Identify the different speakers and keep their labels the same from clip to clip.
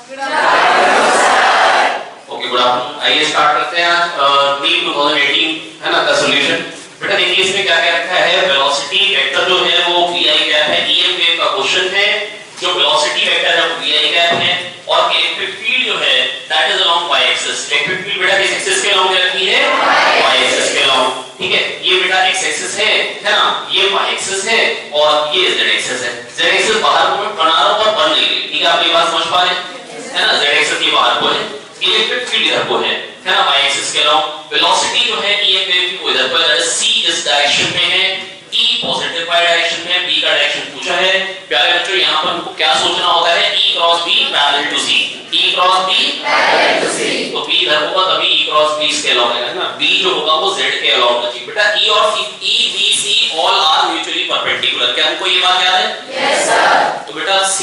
Speaker 1: Okay, good afternoon. आइए start करते हैं आज नीट 2018 है ना का सॉल्यूशन। बेटा देखिए इसमें क्या क्या रखा है। वेलोसिटी वेक्टर जो है वो vi कैप है, EM वेव का क्वेश्चन है। जो वेलोसिटी वेक्टर है वो vi कैप है और इलेक्ट्रिक फील्ड जो है that is along y axis. Electric field बेटा किस एक्सिस के अलोंग रखी है? y एक्सिस के अलोंग। ठीक है, ये बेटा x एक्सिस है ना, ये y एक्सिस है और ये z एक्सिस है। z एक्सिस बाहर को बना रहा हूं और बन नहीं रही। ठीक है, आप ये बात समझ पा रहे हैं ना। z एक्सिस की बाहर को है, इलेक्ट्रिक फील्ड इधर को है ना, y एक्सिस के अलोंग। वेलोसिटी जो है EM वेव की वो इधर को है, दैट इज c इस डायरेक्शन में है, E पॉजिटिव y डायरेक्शन में, B का डायरेक्शन पूछा है। प्यारे बच्चों यहाँ पर हमको क्या सोचना होता है? E cross B parallel to C, E cross B parallel to C। तो B इधर होगा तभी E क्रॉस B इसके अलाउंग है ना, B जो होगा वो Z के अलाउंग होगा। बेटा E और C, E B C all are mutually perpendicular. क्या हमको ये बात याद है? Yes sir. तो बेटा C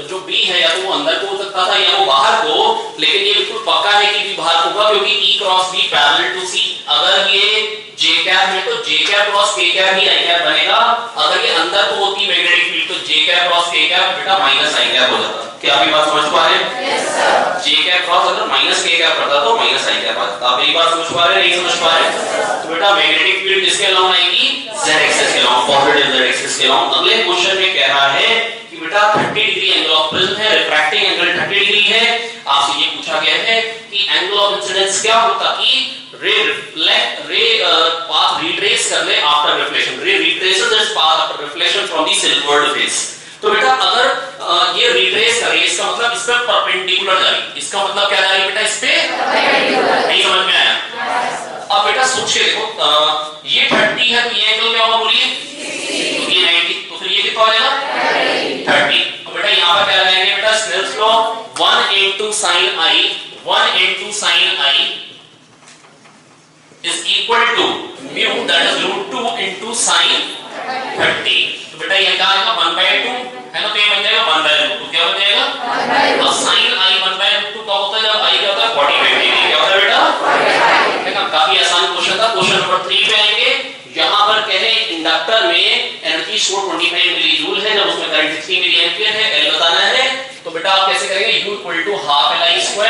Speaker 1: जो B है या तो वो अंदर को हो सकता था या वो बाहर को, लेकिन ये बिल्कुल पक्का है कि B बाहर को होगा क्योंकि E cross B parallel to C। अगर ये J कैप है तो J cap cross K cap ही I कैप बनेगा। अगर ये अंदर को होती मैग्नेटिक फील्ड तो J cap cross K cap बेटा माइनस I कैप हो जाता। क्या आप ये बात समझ पा रहे हैं? Yes sir. J cap cross अगर माइनस K कैप करता तो माइनस I कैप आता। आप ये बात समझ पा रहे हैं? नहीं समझ पा रहे? तो बेटा मैग्नेटिक फील्ड किसके अलाउंग आएगी? Z एक्सिस के अलाउंग, पॉजिटिव Z एक्सिस के अलाउंग। अगले क्वेश्चन में कह रहा है कि बेटा 30 डिग्री एंगल ऑफ प्रिज्म है, रिफ्रैक्टिंग एंगल 30 डिग्री है। आपसे ये पूछा गया है कि एंगल ऑफ इंसिडेंस क्या होता कि रे path retrace कर ले after reflection, ray retraces its path after reflection from the silvered face। तो बेटा अगर ये रिट्रेस करे इसका मतलब इस पे परपेंडिकुलर जा रही, इसका मतलब क्या जा रही बेटा? इस पे परपेंडिकुलर। नहीं समझ में आया? अब बेटा सोच के देखो, ये 30 है तो ये एंगल क्या होगा बोलिए? ये 90, तो फिर ये कितना हो जाएगा? 30। तो बेटा यहाँ पर क्या लगाएंगे बेटा? Snell's law 1 into sin I, 1 into sin I is equal to mu, that is root 2 into sin 30। तो बेटा ये क्या आएगा? 1/2 है ना, तो ये बन जाएगा 1/2। क्या बन जाएगा? 1/2। अब sin I 1/2 क्या होता है? जब I क्या होता है 45 डिग्री। क्या होता है बेटा? 45। है ना, काफी आसान क्वेश्चन था। क्वेश्चन नंबर 3 पे आएंगे। यहाँ पर कहे इंडक्टर में एनर्जी स्टोर 25 मिली जूल है, जब उसमें करंट 60 मिली एम्पियर है, L बताना है। तो बेटा आप कैसे करेंगे? U = ½ Li²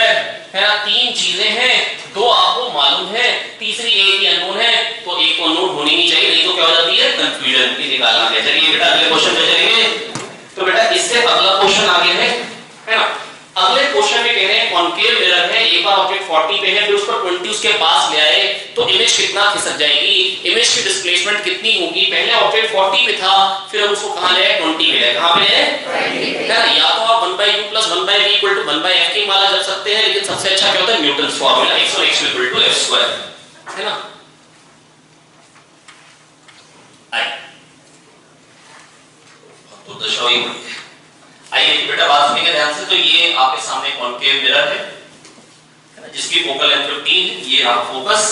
Speaker 1: है ना। तीन चीजें हैं, दो आपको मालूम है, तीसरी एक ही अननोन है, तो एक तो नोट होनी नहीं चाहिए, नहीं तो क्या हो जाती है? कंफ्यूजन की निकालना है। चलिए बेटा अगले क्वेश्चन पे चलेंगे। तो बेटा इससे अगला क्वेश्चन आगे है ना। अगले क्वेश्चन में कह रहे हैं कॉन्केव मिरर है, एक बार ऑब्जेक्ट 40 पे है, फिर उस पर 20 उसके पास ले आए तो इमेज कितना खिसक जाएगी? इमेज की डिस्प्लेसमेंट कितनी होगी? पहले ऑब्जेक्ट 40 पे था, फिर हम उसको कहां ले आए? 20 पे ले आए। कहां पे ले आए? 20 पे। है ना, या तो आप 1/u + 1/v = 1/f की माला जप सकते हैं, लेकिन सबसे अच्छा क्या होता है? न्यूटन्स फार्मूला, x और x = f²। है ना। तो दशाई आइए बेटा बात सुनिए ध्यान से। तो ये आपके सामने कॉन्केव मिरर है जिसकी फोकल लेंथ 15 है। ये रहा फोकस।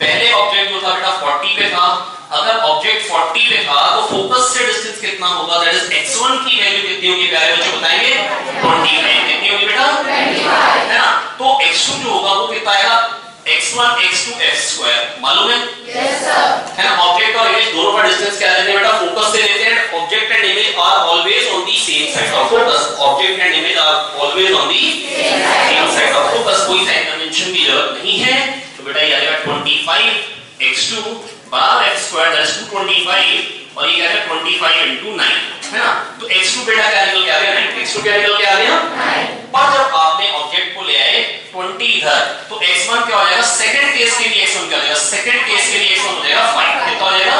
Speaker 1: पहले ऑब्जेक्ट जो था बेटा 40 पे था, अगर ऑब्जेक्ट 40 पे था तो फोकस से डिस्टेंस कितना होगा? दैट इज x1 की वैल्यू कितनी होगी प्यारे बच्चों बताएंगे? 25। कितनी होगी बेटा? 25 है ना। तो x2 जो होगा वो कितना आएगा? x1 x2 f² मालूम है? Yes sir. है ना। ऑब्जेक्ट और इमेज दोनों का डिस्टेंस क्या लेते हैं बेटा? फोकस से लेते हैं। Object and image are always on the same side of focus. Object and image are always on the same side of focus. कोई साइन कन्वेंशन की जरूरत नहीं है। तो बेटा ये आ जाएगा 25 x2 = f² दैट इज 225 और ये क्या है 25 * 9 है ना। तो x2 बेटा क्या निकल के आ गया? 9। x2 क्या निकल के आ गया? 9। पर जब आपने ऑब्जेक्ट को ले आए 20 इधर, तो x1 क्या हो जाएगा? सेकंड केस के लिए x1 क्या हो जाएगा? सेकंड केस के लिए x1 हो जाएगा 5। कितना हो जाएगा?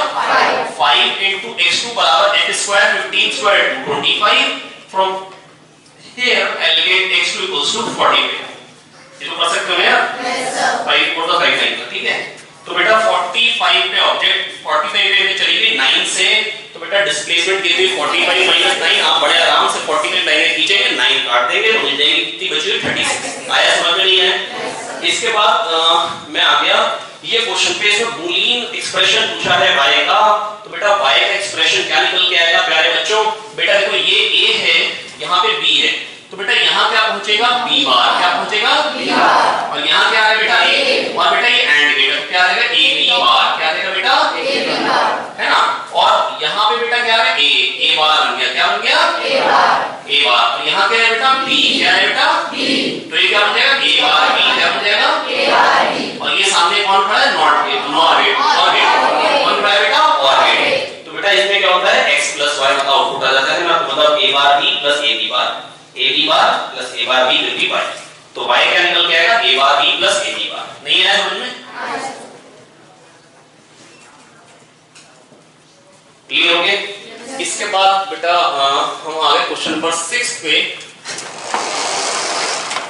Speaker 1: 5 * x2 = f² 15² 25 from here I will get x2 = 40। ये तो कर सकते हो यार? Yes sir. 5 को तो 5 आएगा। ठीक है। तो बेटा 45 पे ऑब्जेक्ट 45 पे चली गई 9 से, तो बेटा डिस्प्लेसमेंट कितनी? 45 - 9। आप बड़े आराम से 45 लाइनें खींचेंगे, 9 काट देंगे तो मिल जाएगी कितनी बची हुई? 36। आया समझ में? नहीं है? इसके बाद मैं आ गया ये क्वेश्चन पे। इसमें बूलियन एक्सप्रेशन पूछा है y का। तो बेटा y का एक्सप्रेशन क्या निकल के आएगा प्यारे बच्चों? बेटा देखो ये a है, यहाँ पे b है, तो बेटा यहाँ क्या पहुंचेगा? b बार। क्या पहुंचेगा? b बार। और यहाँ क्या है बेटा? a। और बेटा ये एंड गेट क्या आएगा? ab बार। क्या आएगा बेटा? ab बार। है ना। और यहाँ पे बेटा क्या है? a बार बन गया। क्या बन गया? a bar. a बार। और यहाँ क्या है बेटा? b। क्या है बेटा? b। AD bar plus A bar B will be Y। तो Y क्या निकल के आएगा A bar B plus AD बार। नहीं आया समझ में? क्लियर हो गया? इसके बाद बेटा हम आ गए क्वेश्चन नंबर 6 पे।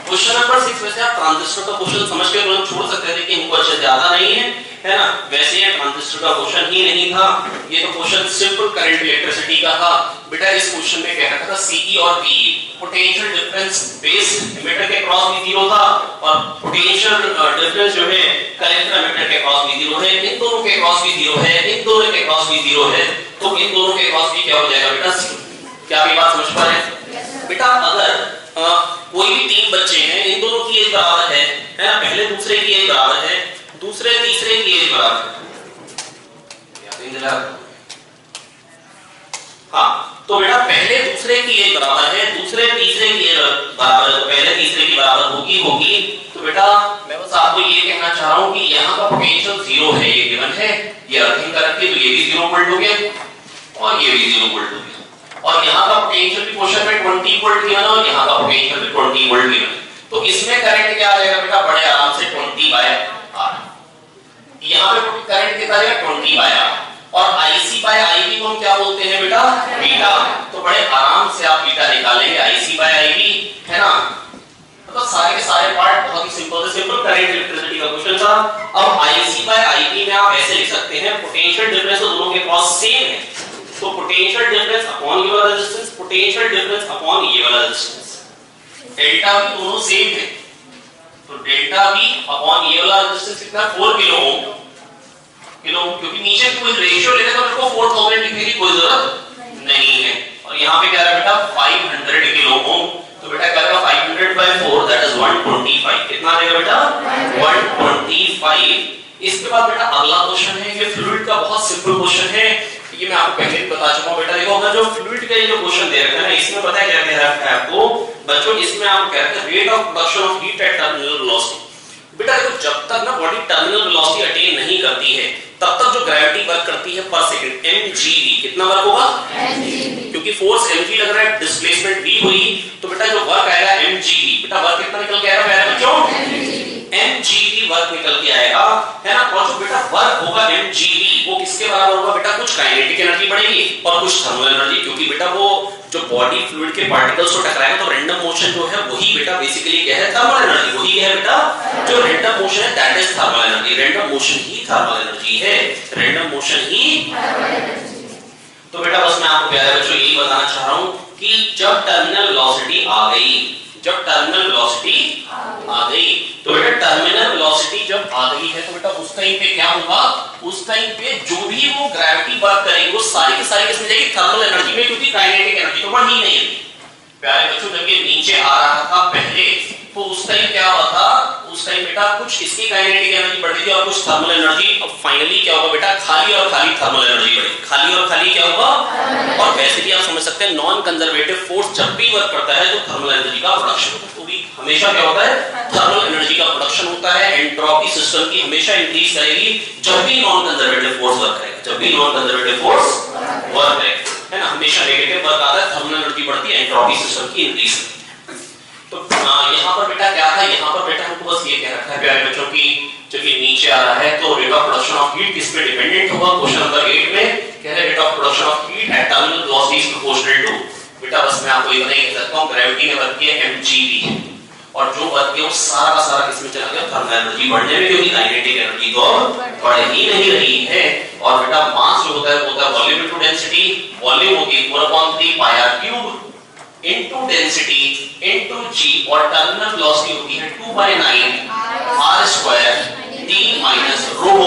Speaker 1: क्वेश्चन नंबर 6 में से आप ट्रांजिस्टर का क्वेश्चन समझ के तुरंत छोड़ सकते थे कि इनको अच्छा ज्यादा नहीं है ना? वैसे ये ट्रांजिस्टर का क्वेश्चन ही नहीं था, ये तो क्वेश्चन सिंपल करंट इलेक्ट्रिसिटी का था। बेटा इस क्वेश्चन में कह रखा था CE और VE potential difference base emitter के क्रॉस भी जीरो था और पोटेंशियल डिफरेंस जो है कलेक्टर एमिटर के क्रॉस भी जीरो है, इन दोनों के क्रॉस भी जीरो है, इन दोनों के क्रॉस भी जीरो है, तो इन दोनों के क्रॉस भी क्या हो जाएगा बेटा? क्या आप ये बात समझ पा रहे हैं? बेटा अगर कोई भी तीन बच्चे हैं, इन दोनों की एज बराबर है ना? पहले दूसरे की एज बराबर है, दूसरे तीसरे की एज बराबर है। हाँ, तो बेटा पहले दूसरे की एज बराबर है, दूसरे तीसरे की एज बराबर है, तो पहले तीसरे की बराबर होगी। तो बेटा मैं बस आपको ये कहना चाह रहा हूं कि यहाँ का पोटेंशियल जीरो है, ये गिवन है, ये अर्थिंग का रखिए तो ये भी 0 वोल्ट हो गया और ये भी 0 वोल्ट हो गया। और यहाँ का पोटेंशियल भी क्वेश्चन में 20 वोल्ट गिवन है और यहाँ का पोटेंशियल भी 20 वोल्ट गिवन है। तो इसमें करंट क्या आ जाएगा बेटा? बड़े आराम से 20/R। यहाँ पे करंट कितना आएगा? 20/R। और IC/IB को हम क्या बोलते हैं बेटा? बीटा। तो बड़े आराम से आप बीटा निकालेंगे IC/IB, है ना? मतलब सारे के सारे पार्ट बहुत ही सिंपल है, सिंपल करंट इलेक्ट्रिसिटी का क्वेश्चन था। अब IC/IB में आप ऐसे लिख सकते हैं, पोटेंशियल डिफरेंस तो दोनों के क्रॉस सेम है, तो पोटेंशियल डिफरेंस अपॉन ये वाला रेजिस्टेंस, पोटेंशियल डिफरेंस अपॉन ये वाला रेजिस्टेंस, डेल्टा भी दोनों सेम है, तो डेल्टा भी अपॉन ये वाला रेजिस्टेंस कितना? 4 किलो ओम, क्योंकि नीचे कोई रेशियो लेने तो मेरे को 4000 लिखने की कोई जरूरत नहीं है। और यहाँ पे क्या है बेटा? 500 किलो ओम, तो बेटा क्या होगा? 500/4 दैट इज 125। कितना आएगा बेटा? 125। इसके बाद बेटा अगला क्वेश्चन है, ये फ्लूइड का बहुत सिंपल क्वेश्चन है, ये मैं आपको पहले भी बता चुका हूं। बेटा देखो अगर जो फ्लूइड का ये जो क्वेश्चन दे रखा है ना, इसमें पता है क्या कह रहा है आपको बच्चों? इसमें आप कह रहे हैं rate of production of heat at terminal velocity. बेटा देखो जब तक ना बॉडी टर्मिनल वेलोसिटी अटेन नहीं करती है तब तक जो ग्रेविटी वर्क करती है पर सेकंड mgv, कितना वर्क होगा? mgv, क्योंकि फोर्स mg लग रहा है, डिस्प्लेसमेंट v हुई, तो बेटा जो वर्क आएगा mgv। बेटा वर्क कितना निकल के आएगा प्यारे बच्चों? mgv वर्क निकल के आएगा, है ना? और जो बेटा वर्क होगा mgv वो किसके बराबर होगा बेटा? कुछ काइनेटिक एनर्जी बढ़ेगी और कुछ थर्मल एनर्जी, क्योंकि बेटा वो जो बॉडी फ्लूइड के पार्टिकल्स को टकराएगा तो रैंडम मोशन जो है वही बेटा बेसिकली क्या है? Thermal energy. वही क्या है बेटा? जो रैंडम मोशन है that is thermal energy. Random motion he thermal energy है, रैंडम मोशन ही थर्मल एनर्जी। तो बेटा बस मैं आपको प्यारे बच्चों यही बताना चाह रहा हूं कि जब टर्मिनल वेलोसिटी आ गई, जब टर्मिनल वेलोसिटी आ गई, तो बेटा टर्मिनल वेलोसिटी जब आ गई है तो बेटा उस टाइम पे क्या होगा? उस टाइम पे जो भी वो ग्रेविटी वर्क करेगी वो सारी की सारी किसमें जाएगी? थर्मल एनर्जी में, क्योंकि काइनेटिक एनर्जी तो बढ़ी नहीं है। प्यारे बच्चों जब ये नीचे आ रहा था पहले तो उस टाइम क्या हुआ था? उस टाइम बेटा कुछ इसकी काइनेटिक एनर्जी बढ़ रही थी और कुछ थर्मल एनर्जी। अब फाइनली क्या होगा बेटा? खाली और खाली थर्मल एनर्जी बढ़ेगी, खाली और खाली क्या होगा? और वैसे भी आप समझ सकते हैं नॉन कंजर्वेटिव फोर्स जब भी वर्क करता है तो थर्मल एनर्जी का प्रोडक्शन होता है, तो भी हमेशा क्या होता है? थर्मल एनर्जी का प्रोडक्शन होता है। एंट्रोपी सिस्टम की हमेशा इंक्रीज करेगी जब भी नॉन कंजर्वेटिव फोर्स वर्क करेगा, जब भी नॉन कंजर्वेटिव फोर्स वर्क करेगा, है ना? हमेशा नेगेटिव वर्क आता है, थर्मल एनर्जी बढ़ती है, एंट्रोपी सिस्टम की इंक्रीज। तो यहाँ पर बेटा क्या था? यहाँ पर बेटा हमको बस ये कह रखा है प्यारे बच्चों की जब ये नीचे आ रहा है तो rate of production of heat किस पे डिपेंडेंट होगा? क्वेश्चन नंबर 8 में कह रहे rate of production of heat at terminal velocity is proportional to. बेटा बस मैं आपको ये नहीं कह सकता हूँ, ग्रेविटी ने वर्क किया mgv और जो वर्क किया वो सारा का सारा किसमें चला गया? थर्मल एनर्जी बढ़ने में, क्योंकि काइनेटिक एनर्जी तो बढ़ ही नहीं रही है। और बेटा मास जो होता है वो होता है वॉल्यूम इनटू डेंसिटी, वॉल्यूम होती है 4/3 πr³ into density into g और टर्मिनल वेलोसिटी होती है 2/9 r² t minus rho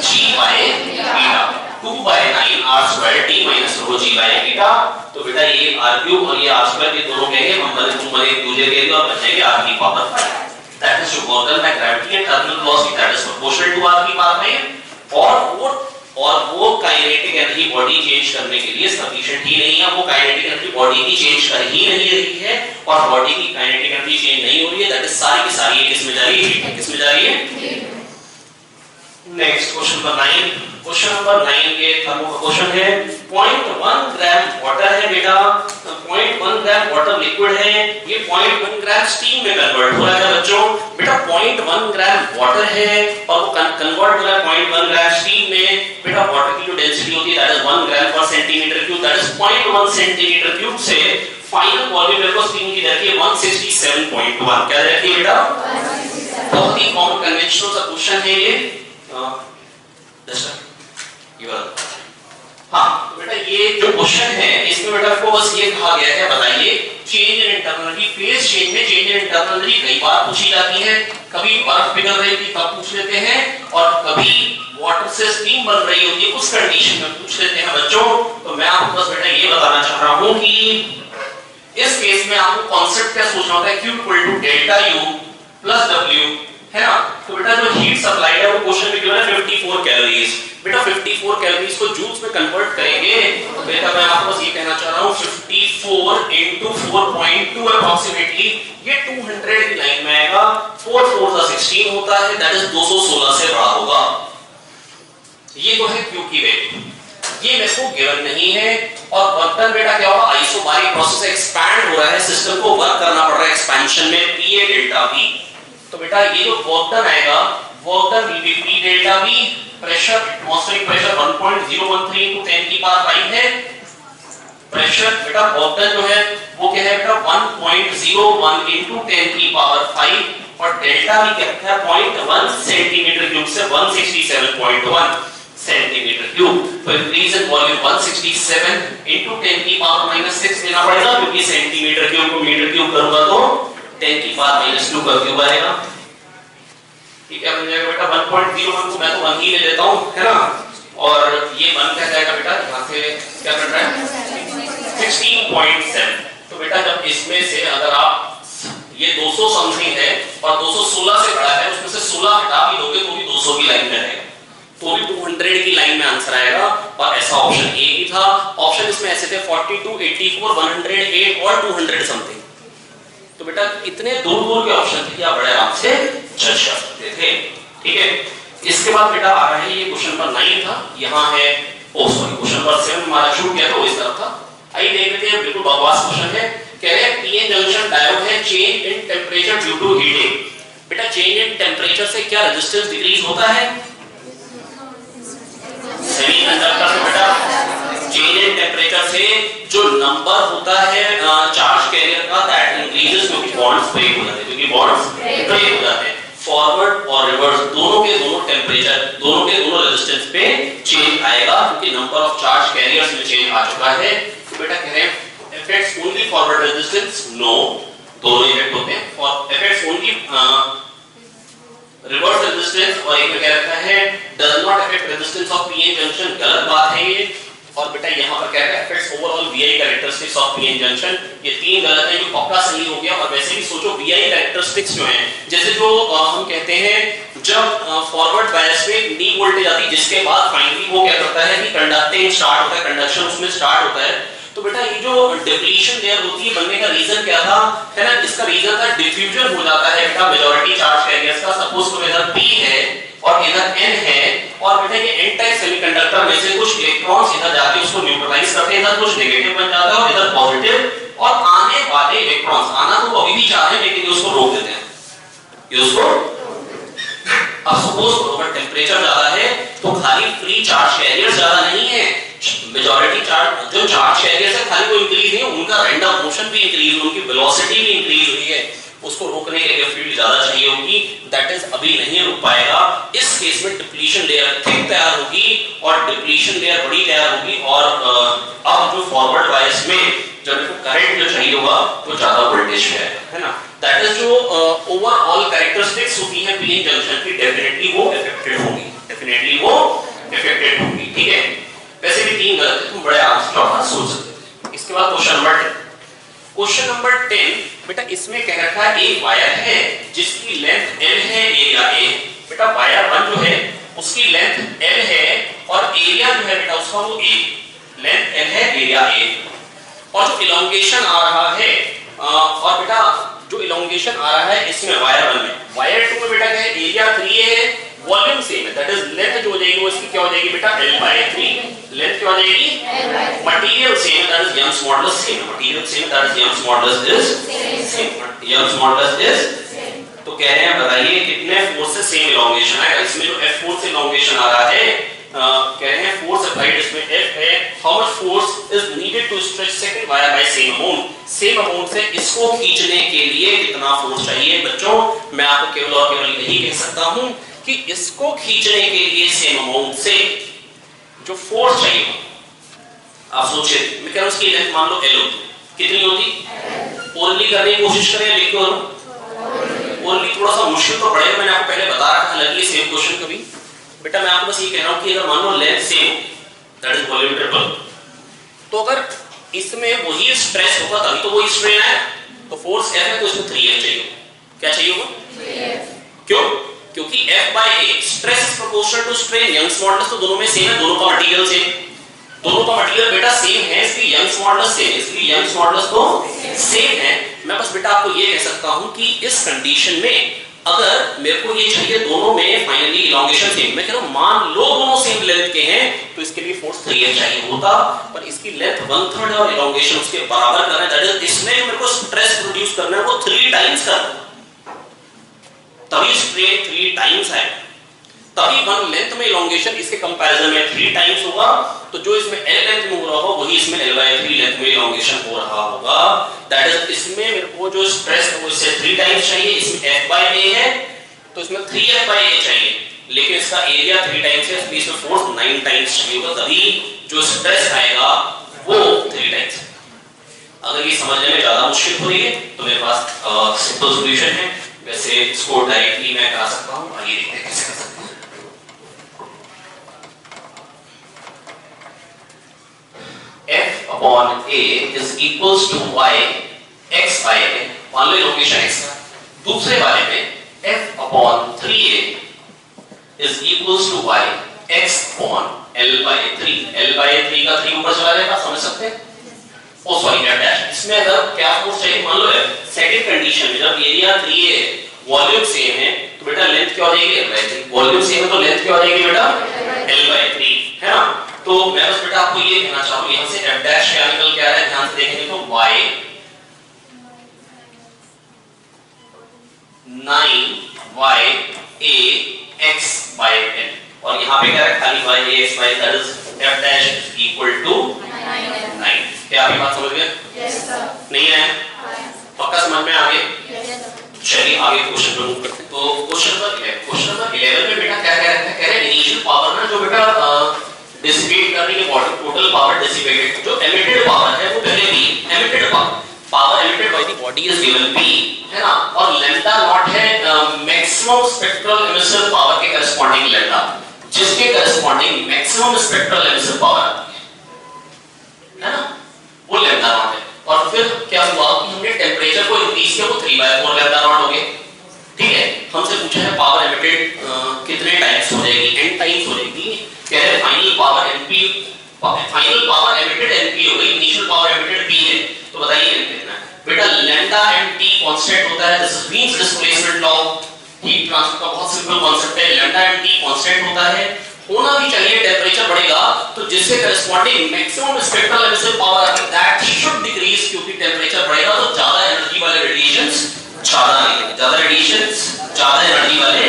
Speaker 1: g by beta. 2/9 r² t minus rho g by beta. तो बेटा ये r³ और ये r² के दोनों कहेंगे हम मरे दूसरे के और बचेंगे r की power 5। That is work done by gravity and terminal velocity that is proportional to r की पावर 5। और वो काइनेटिक एनर्जी बॉडी चेंज करने के लिए सफिशिएंट ही नहीं है, वो काइनेटिक एनर्जी बॉडी की चेंज कर ही नहीं रही है और बॉडी की काइनेटिक एनर्जी चेंज नहीं हो रही है, दैट इज सारी की सारी किसमें जा रही है? किसमें जा रही है? Next question number 9। Question number 9 के थर्मो का क्वेश्चन है 0.1 ग्राम वाटर है बेटा, 0.1 ग्राम वाटर लिक्विड है, ये 0.1 ग्राम स्टीम में कन्वर्ट हो रहा है बच्चों। बेटा 0.1 ग्राम वाटर है और वो कन्वर्ट हो रहा है 0.1 ग्राम स्टीम में। बेटा वाटर की जो डेंसिटी होती है दैट इज 1 ग्राम पर centimetre cube, that is 0.1 centimetre cube से फाइनल वॉल्यूम मेरे को स्टीम की रहती है 167.1। क्या रहती है बेटा? बहुत ही कॉमन कन्वेंशनल सा क्वेश्चन है ये। हाँ तो बेटा ये जो क्वेश्चन है इसमें बेटा आपको बस ये कहा गया है बताइए change in internally phase change में चेंज इन इंटरनली कई बार पूछी जाती है, कभी बर्फ पिघल रही थी तब पूछ लेते हैं और कभी वाटर से स्टीम बन रही होती है उस कंडीशन में पूछ लेते हैं बच्चों। तो मैं आपको बस बेटा ये बताना चाह रहा हूं कि इस केस में आपको कांसेप्ट क्या सोचना होता है, Q equal to delta U plus W है ना। तो बेटा जो हीट सप्लाई है वो क्वेश्चन में गिवन है 54 कैलोरीज। बेटा 54 कैलोरीज को जूल्स में कन्वर्ट करेंगे तो बेटा मैं आपको बस ये कहना चाह रहा हूं 54 into 4.2 अप्रॉक्सीमेटली ये 200 की लाइन में आएगा। 4 4 का 16 होता है दैट इज 216 से बड़ा होगा। ये तो है Q की वैल्यू, ये मेरे को गिवन नहीं है। और वर्क डन बेटा क्या होगा, आइसोबारिक प्रोसेस एक्सपैंड हो रहा है, सिस्टम को वर्क करना पड़ रहा है एक्सपेंशन में PA डेल्टा V। तो बेटा ये जो वर्क डन आएगा work done will be P delta V, pressure atmospheric pressure 1.013 into 10 की पावर 5 है। प्रेशर बेटा वर्क डन जो है वो क्या है बेटा 1.01 into 10 की पावर 5 और डेल्टा V क्या है 0.1 सेंटीमीटर क्यूब से 167.1 सेंटीमीटर क्यूब। तो इंक्रीज इन वॉल्यूम 167 into 10 की पावर -6 देना पड़ेगा क्योंकि सेंटीमीटर क्यूब को मीटर क्यूब करूंगा तो 10 की पावर -2 का क्यूब आएगा। ठीक है बन जाएगा बेटा 1.01 को मैं तो 1 ही ले लेता हूं है ना। और ये 1 क्या जाएगा बेटा यहां से क्या बन रहा है 16.7। तो बेटा जब इसमें से अगर आप ये 200 समथिंग है और 216 से बड़ा है उसमें से 16 हटा भी दोगे तो भी 200 की लाइन में रहेगा, तो भी 200 की लाइन में आंसर आएगा। और ऐसा ऑप्शन ए ही था। ऑप्शन इसमें ऐसे थे 42 84 108 और 200 समथिंग। तो बेटा इतने दूर दूर के ऑप्शन थे कि आप बड़े आराम से जज कर सकते थे। ठीक है इसके बाद बेटा आ रहा है ये क्वेश्चन नंबर 9 था, यहाँ है ओ सॉरी क्वेश्चन नंबर 7 हमारा शूट किया था वो इस तरफ था। आइए देख लेते हैं, बिल्कुल बकवास क्वेश्चन है। कह रहे हैं पीएन जंक्शन डायोड है change in temperature due to heating. बेटा चेंज इन टेंपरेचर से क्या रेजिस्टेंस डिक्रीज होता है? सेमीकंडक्टर से बेटा चेंज इन टेंपरेचर से जो नंबर होता है चार्ज कैरियर का दैट इंक्रीजेस क्योंकि बॉन्ड्स ब्रेक हो जाते हैं, क्योंकि बॉन्ड्स ब्रेक हो जाते हैं। फॉरवर्ड और रिवर्स दोनों के दोनों टेंपरेचर दोनों के दोनों रेजिस्टेंस पे चेंज आएगा क्योंकि नंबर ऑफ चार्ज कैरियर्स में चेंज आ चुका है। तो बेटा कह रहे हैं effects only forward resistance, no दोनों इफेक्ट होते हैं। For effects only reverse resistance और एक में क्या रखा है does not affect resistance of PN junction, गलत बात है ये। और बेटा यहाँ पर क्या है affects overall VI characteristics of PN junction, ये तीन गलत है जो पक्का सही हो गया। और वैसे भी सोचो VI कैरेक्टरिस्टिक्स जो हैं जैसे जो हम कहते हैं जब फॉरवर्ड बायस में नी वोल्टेज आती है जिसके बाद फाइनली वो क्या करता है कि कंडक्टिंग स्टार्ट होता है, कंडक्शन उसमें स्टार्ट होता है। तो बेटा ये जो डिप्लीशन लेयर होती है बनने का रीजन क्या था है ना, इसका रीजन था डिफ्यूजन हो जाता है बेटा मेजॉरिटी चार्ज कैरियर्स का। सपोज तो इधर P है और इधर N है और बेटा ये N टाइप सेमीकंडक्टर में से कुछ इलेक्ट्रॉन्स इधर जाके उसको न्यूट्रलाइज करते हैं, इधर कुछ नेगेटिव बन जाता है और इधर पॉजिटिव। और आने वाले इलेक्ट्रॉन्स आना तो अभी भी चाह रहे हैं लेकिन उसको रोक देते हैं, ये उसको। अब सपोज अगर टेंपरेचर ज्यादा है तो खाली फ्री चार्ज कैरियर्स ज्यादा नहीं है, मेजॉरिटी चार्ज जो चार्ज कैरियर्स है खाली वो इंक्रीज नहीं है, उनका रैंडम मोशन भी इंक्रीज, उनकी वेलोसिटी भी इंक्रीज हुई है। उसको रोकने के लिए फील्ड ज्यादा चाहिए होगी, दैट इज अभी नहीं रुक पाएगा। इस केस में डिप्लीशन लेयर थिक तैयार होगी और डिप्लीशन लेयर बड़ी तैयार होगी। और अब जो फॉरवर्ड बायस में जब करंट जो चाहिए होगा तो ज्यादा वोल्टेज है ना। दैट इज जो ओवरऑल कैरेक्टरिस्टिक्स होती है पीएन जंक्शन की, डेफिनेटली वो अफेक्टेड होगी, डेफिनेटली वो अफेक्टेड होगी। ठीक है वैसे भी तीन गलत है, तुम बड़े आराम से चौथा सोच सकते हो। इसके बाद क्वेश्चन नंबर 10। क्वेश्चन नंबर 10 बेटा इसमें कह रखा है एक वायर है जिसकी लेंथ L है, एरिया A। बेटा वायर 1 जो है उसकी लेंथ L है और एरिया जो है बेटा उसका वो A, लेंथ L है एरिया A। और जो इलोंगेशन आ रहा है और बेटा जो इलोंगेशन आ रहा है इसमें वायर 1 में, वायर 2 में बेटा क्या है एरिया 3A है, वॉल्यूम सेम है, दैट इज लेंथ जो हो जाएगी वो इसकी क्या हो जाएगी बेटा L/3, लेंथ क्या हो जाएगी मटेरियल सेम है, that is Young's modulus same है, material same that is Young's modulus is same, Young's modulus is. तो कह रहे हैं बताइए कितने फोर्स से सेम इलोंगेशन आएगा, इसमें जो F फोर्स से इलोंगेशन आ रहा है कह रहे हैं फोर्स अप्लाइड इसमें F है, how much force is needed to stretch second wire by same amount, same amount से इसको खींचने के लिए कितना फोर्स चाहिए बच्चों। मैं आपको केवल और केवल यही कह सकता हूं कि इसको खींचने के लिए सेम अमाउंट से जो फोर्स चाहिए, आप सोचिए मैं कह रहा हूं उसकी लेंथ मान लो L होती, कितनी होती, ओनली करने की कोशिश करें, लिख दो ओनली, थोड़ा सा मुश्किल तो पड़ेगा, मैंने आपको पहले बता रखा था लगी सेम क्वेश्चन कभी बेटा। मैं आपको बस ये कह रहा हूं कि अगर मान लो length same that is volume triple, तो अगर इसमें वही स्ट्रेस होगा तभी तो वही स्ट्रेन है, तो फोर्स F है तो इसमें 3F चाहिए, क्या चाहिए होगा 3F, क्यों, क्योंकि F/A stress is proportional to strain, Young's modulus तो दोनों में सेम है, दोनों का मटेरियल सेम, दोनों का मटेरियल बेटा सेम है, इसलिए यंग्स मॉडुलस सेम, इसलिए यंग्स मॉडुलस तो सेम है। मैं बस बेटा आपको ये कह सकता हूं कि इस कंडीशन में अगर मेरे को ये चाहिए दोनों में फाइनली इलोंगेशन सेम, मैं कह रहा हूं मान लो दोनों सेम लेंथ के हैं तो इसके लिए फोर्स 3F चाहिए होता, पर इसकी लेंथ 1/3 है और इलोंगेशन उसके बराबर करना है, दैट इज इसमें मेरे को स्ट्रेस प्रोड्यूस करना है वो 3 टाइम्स का, तभी स्ट्रेन 3 टाइम्स है, तभी वन लेंथ में इलोंगेशन इसके कंपैरिजन में 3 टाइम्स होगा, तो जो इसमें L लेंथ में हो रहा होगा वही इसमें L/3 लेंथ में इलोंगेशन हो रहा होगा, दैट इज इसमें मेरे को जो स्ट्रेस है वो इससे 3 टाइम्स चाहिए, इसमें F/A है तो इसमें 3F/A चाहिए, लेकिन इसका एरिया 3 टाइम्स है इसलिए इसमें फोर्स 9 टाइम्स चाहिए होगा, तभी जो स्ट्रेस आएगा वो 3 टाइम्स। अगर ये समझने में ज्यादा मुश्किल हो रही है तो मेरे पास सिंपल सॉल्यूशन है, वैसे इसको डायरेक्टली मैं करा सकता हूं, आइए देखते हैं कैसे कर सकते हैं। F/A is equals to y x/A, मान लो इलोंगेशन x का, दूसरे वाले में F/3A is equals to y x/L/3, L/3 का 3 ऊपर चला जाएगा, समझ सकते हैं, ओ सॉरी F डैश, इसमें अगर क्या फोर्स चाहिए मान लो सेकंड कंडीशन में जब एरिया 3A है वॉल्यूम सेम है तो बेटा लेंथ क्या हो जाएगी L/3, वॉल्यूम सेम है तो लेंथ क्या हो जाएगी बेटा L/3, है ना। तो मैं बस बेटा आपको ये कहना चाहूंगा यहां से F डैश क्या निकल के आ रहा है, ध्यान से देखेंगे तो y 9y a x/n, और यहां पे क्या है खाली y a x/n, that is F dash equal to 9। क्या आप ये बात समझ गए? Yes sir. नहीं है? पक्का समझ में आ गया? चलिए आगे क्वेश्चन पर मूव करते हैं। तो क्वेश्चन नंबर 11 में बेटा क्या कह रहे हैं, कह रहे हैं इनिशियल पावर ना जो बेटा डिसिपेट करने के बाद टोटल पावर डिसिपेटेड, जो एमिटेड पावर है वो पहले भी emitted power emitted by the body is given P, है ना, और लैम्डा नॉट है मैक्सिमम स्पेक्ट्रल एमिसिव पावर के करस्पॉन्डिंग लैम्डा, जिसके corresponding maximum spectral emissive power है ना, वो लैम्डा नॉट है। और फिर क्या हुआ कि हमने टेंपरेचर को इंक्रीज किया, वो 3/4 लैम्डा नॉट हो गया, ठीक है। हमसे पूछा है पावर एमिटेड कितने टाइम्स हो जाएगी, n टाइम्स हो जाएगी, कह रहे हैं final power np, final power emitted np हो गई, इनिशियल पावर एमिटेड p है, तो बताइए n कितना है बेटा, लैम्डा एंड t कांस्टेंट होता है, this is Wien's displacement law, heat transfer का बहुत सिंपल कांसेप्ट है, लैम्डा एंड t कांस्टेंट होता है, होना भी चाहिए, टेंपरेचर बढ़ेगा तो जिससे corresponding maximum spectral emissive power आती है दैट शुड डिक्रीज, क्योंकि टेंपरेचर बढ़ेगा तो ज्यादा एनर्जी वाले रेडिएशंस ज्यादा निकलेंगे, ज्यादा रेडिएशंस ज्यादा एनर्जी वाले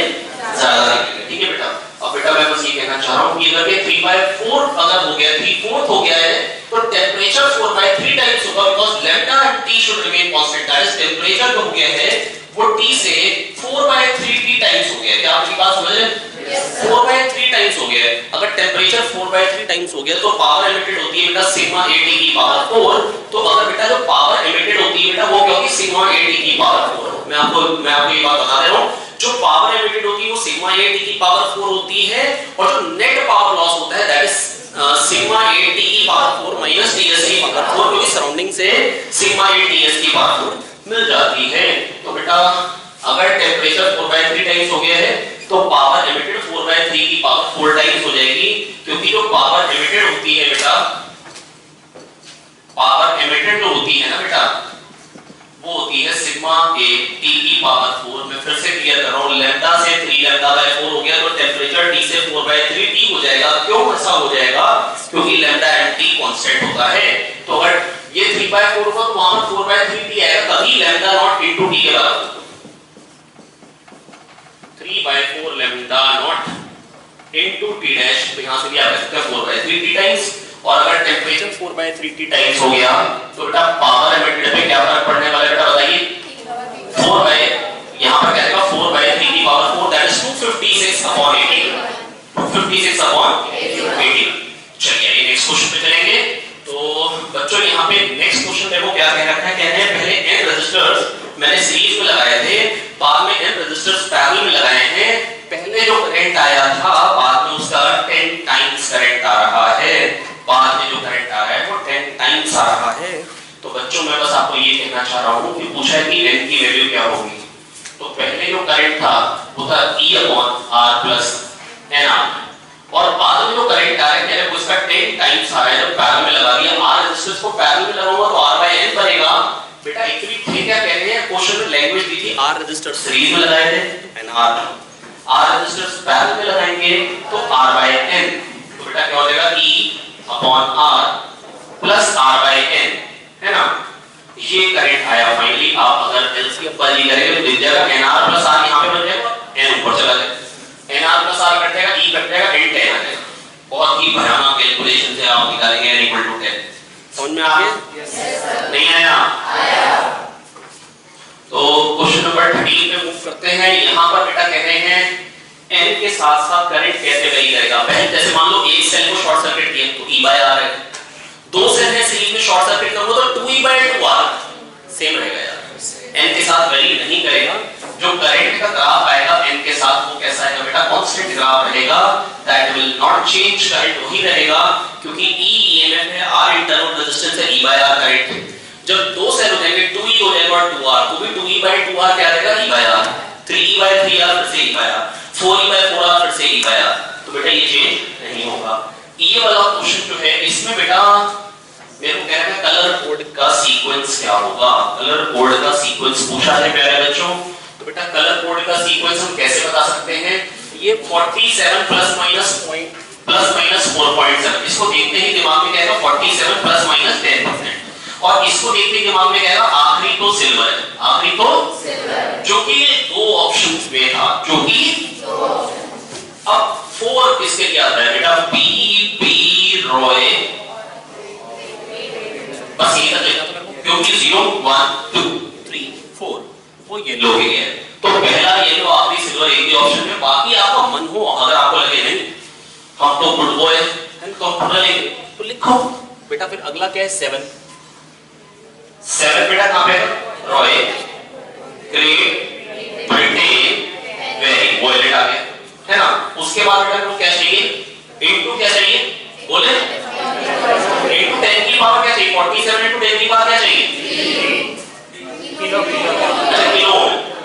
Speaker 1: ज्यादा निकलेंगे, ठीक है बेटा। अब बेटा मैं बस ये कहना चाह रहा हूं कि अगर ये 3/4 अगर हो गया 3/4 हो गया है तो टेंपरेचर 4/3 टाइम्स होगा, because lambda and t should remain constant, that is temperature जो हो गया है वो t से 4/3t टाइम्स हो गया है। क्या आप ये बात समझ रहे हैं? 4/3 टाइम्स हो गया है। अगर टेंपरेचर 4/3 टाइम्स हो गया तो पावर एमिटेड होती है बेटा सिग्मा a t की पावर 4, तो अगर बेटा जो पावर एमिटेड होती है बेटा वो क्या होगी सिग्मा a t की पावर 4। मैं आपको ये बात बता दे रहा हूं, जो पावर एमिटेड होती है वो सिग्मा a t की पावर 4 होती है, और जो नेट पावर लॉस होता है that is sigma a t की पावर 4 माइनस ts की पावर 4, क्योंकि सराउंडिंग से सिग्मा a ts की पावर 4 मिल जाती है। तो बेटा अगर टेंपरेचर 4/3 टाइम्स हो गया है तो पावर एमिटेड 4/3 की पावर 4 टाइम्स हो जाएगी, क्योंकि जो पावर एमिटेड होती है बेटा, पावर एमिटेड जो होती है ना बेटा वो होती है सिग्मा a t की पावर 4। मैं फिर से क्लियर कर रहा हूं, लैम्डा से 3 लैम्डा/4 हो गया तो 4/3t हो जाएगा। क्यों ऐसा हो जाएगा? क्योंकि लैम्डा एम्प्टी कांस्टेंट होता है। तो अगर ये 3/4 होगा तो वहां पर 4/3t आएगा, तभी लैम्डा नॉट इनटू t के बराबर 3/4 lambda naught into t dash. तो यहां से भी आप कह सकते हैं 4/3t टाइम्स। और अगर टेंपरेचर 4/3t टाइम्स हो गया तो बेटा पावर एमिटेड पे क्या फर्क पड़ने वाला है बेटा बताइए? 4 बाय यहां पर क्या आएगा 4/3t पावर 4 दैट इज 256/18 256/18। चलिए ये नेक्स्ट क्वेश्चन पे चलेंगे। तो बच्चों यहां पे नेक्स्ट क्वेश्चन देखो क्या कह रखा है। कहते हैं पहले n रेजिस्टर्स मैंने सीरीज में लगाए थे, बाद में n रेजिस्टर्स पैरेलल में लगाए हैं। पहले जो करंट आया था बाद में उसका 10 टाइम्स करंट आ रहा है, बाद में जो करंट आ रहा है वो 10 टाइम्स आ रहा है। तो बच्चों मैं बस आपको ये कहना चाह रहा हूं कि पूछा है कि n की वैल्यू क्या होगी। तो पहले जो करंट था वो था E/R प्लस NR, और बाद में जो करंट आ रहा है वो इसका 10 टाइम्स आ रहा है। जब पैरेलल में लगा दिया R रेजिस्टेंस को पैरेलल में लगाऊंगा तो R/N बनेगा। बेटा एक्चुअली थे क्या कह रहे हैं, क्वेश्चन में लैंग्वेज दी थी R रेजिस्टर सीरीज में लगाए थे NR, R रेजिस्टर्स पैरेलल में लगाएंगे तो R/N। तो बेटा क्या हो जाएगा E/R प्लस R/N, है ना। ये करंट आया फाइनली। आप अगर एलसीएम पर ये करेंगे तो मिल जाएगा NR प्लस R, यहां पे बन जाएगा N ऊपर चला जाएगा, NR प्लस R कट जाएगा, E कट जाएगा, 10 10 आ जाएगा। बहुत ही भयानक कैलकुलेशन से आप निकालेंगे n इक्वल टू 10। समझ में आ गया? Yes sir. नहीं आया? आया। तो क्वेश्चन नंबर 13 पे मूव करते हैं। यहां पर बेटा कह रहे हैं n के साथ साथ करंट कैसे वेरी करेगा। पहले जैसे मान लो एक सेल को शॉर्ट सर्किट किया तो E/R है, दो सेल है सीरीज में शॉर्ट सर्किट करूंगा तो 2E/2R सेम रहेगा यार, n के साथ वेरी नहीं करेगा। जो करंट का ग्राफ आएगा n के साथ वो कैसा आएगा बेटा? कांस्टेंट ग्राफ रहेगा, that will not change, current वही रहेगा क्योंकि E EMF है, R इंटरनल रेजिस्टेंस है, E/R करंट है। जब दो सेल हो जाएंगे 2E हो जाएगा और 2R, तो भी 2E/2R क्या रहेगा? E/R, 3E/3R फिर से E/R, 4E/4R फिर से E/R। तो बेटा ये चेंज नहीं होगा। ये वाला क्वेश्चन जो है इसमें बेटा मेरे को कह रहा है कलर कोड का सीक्वेंस क्या होगा। कलर कोड का सीक्वेंस पूछा है प्यारे बच्चों। तो बेटा कलर कोड का सीक्वेंस हम कैसे बता सकते हैं? ये 47 प्लस माइनस 4.7, इसको देखते ही दिमाग में क्या आएगा? 47 प्लस माइनस 10%, और इसको देखते ही दिमाग में क्या आएगा? आखिरी तो सिल्वर है, आखिरी तो सिल्वर, जो कि दो ऑप्शंस में था, जो कि अब 4 किसके लिए आता है बेटा? B रॉय, बस ये तक लेना तो मेरे को, क्योंकि 0 1 2 3 4 वो येलो के लिए है। तो पहला येलो आखिरी सिल्वर एक ही ऑप्शन में, बाकी आपका मन हो, अगर आपको लगे नहीं हम तो गुड बॉय हैं तो हम पूरा लेंगे तो लिखो बेटा। फिर अगला क्या है? 7 बेटा कहां पे है? Roy, Great Britain, very violet आ गया, है ना। उसके बाद बेटा को क्या चाहिए? इनटू क्या चाहिए? बोले इनटू 10 की पावर क्या चाहिए? 47 इनटू 10 की पावर क्या चाहिए? किलो। अच्छा किलो,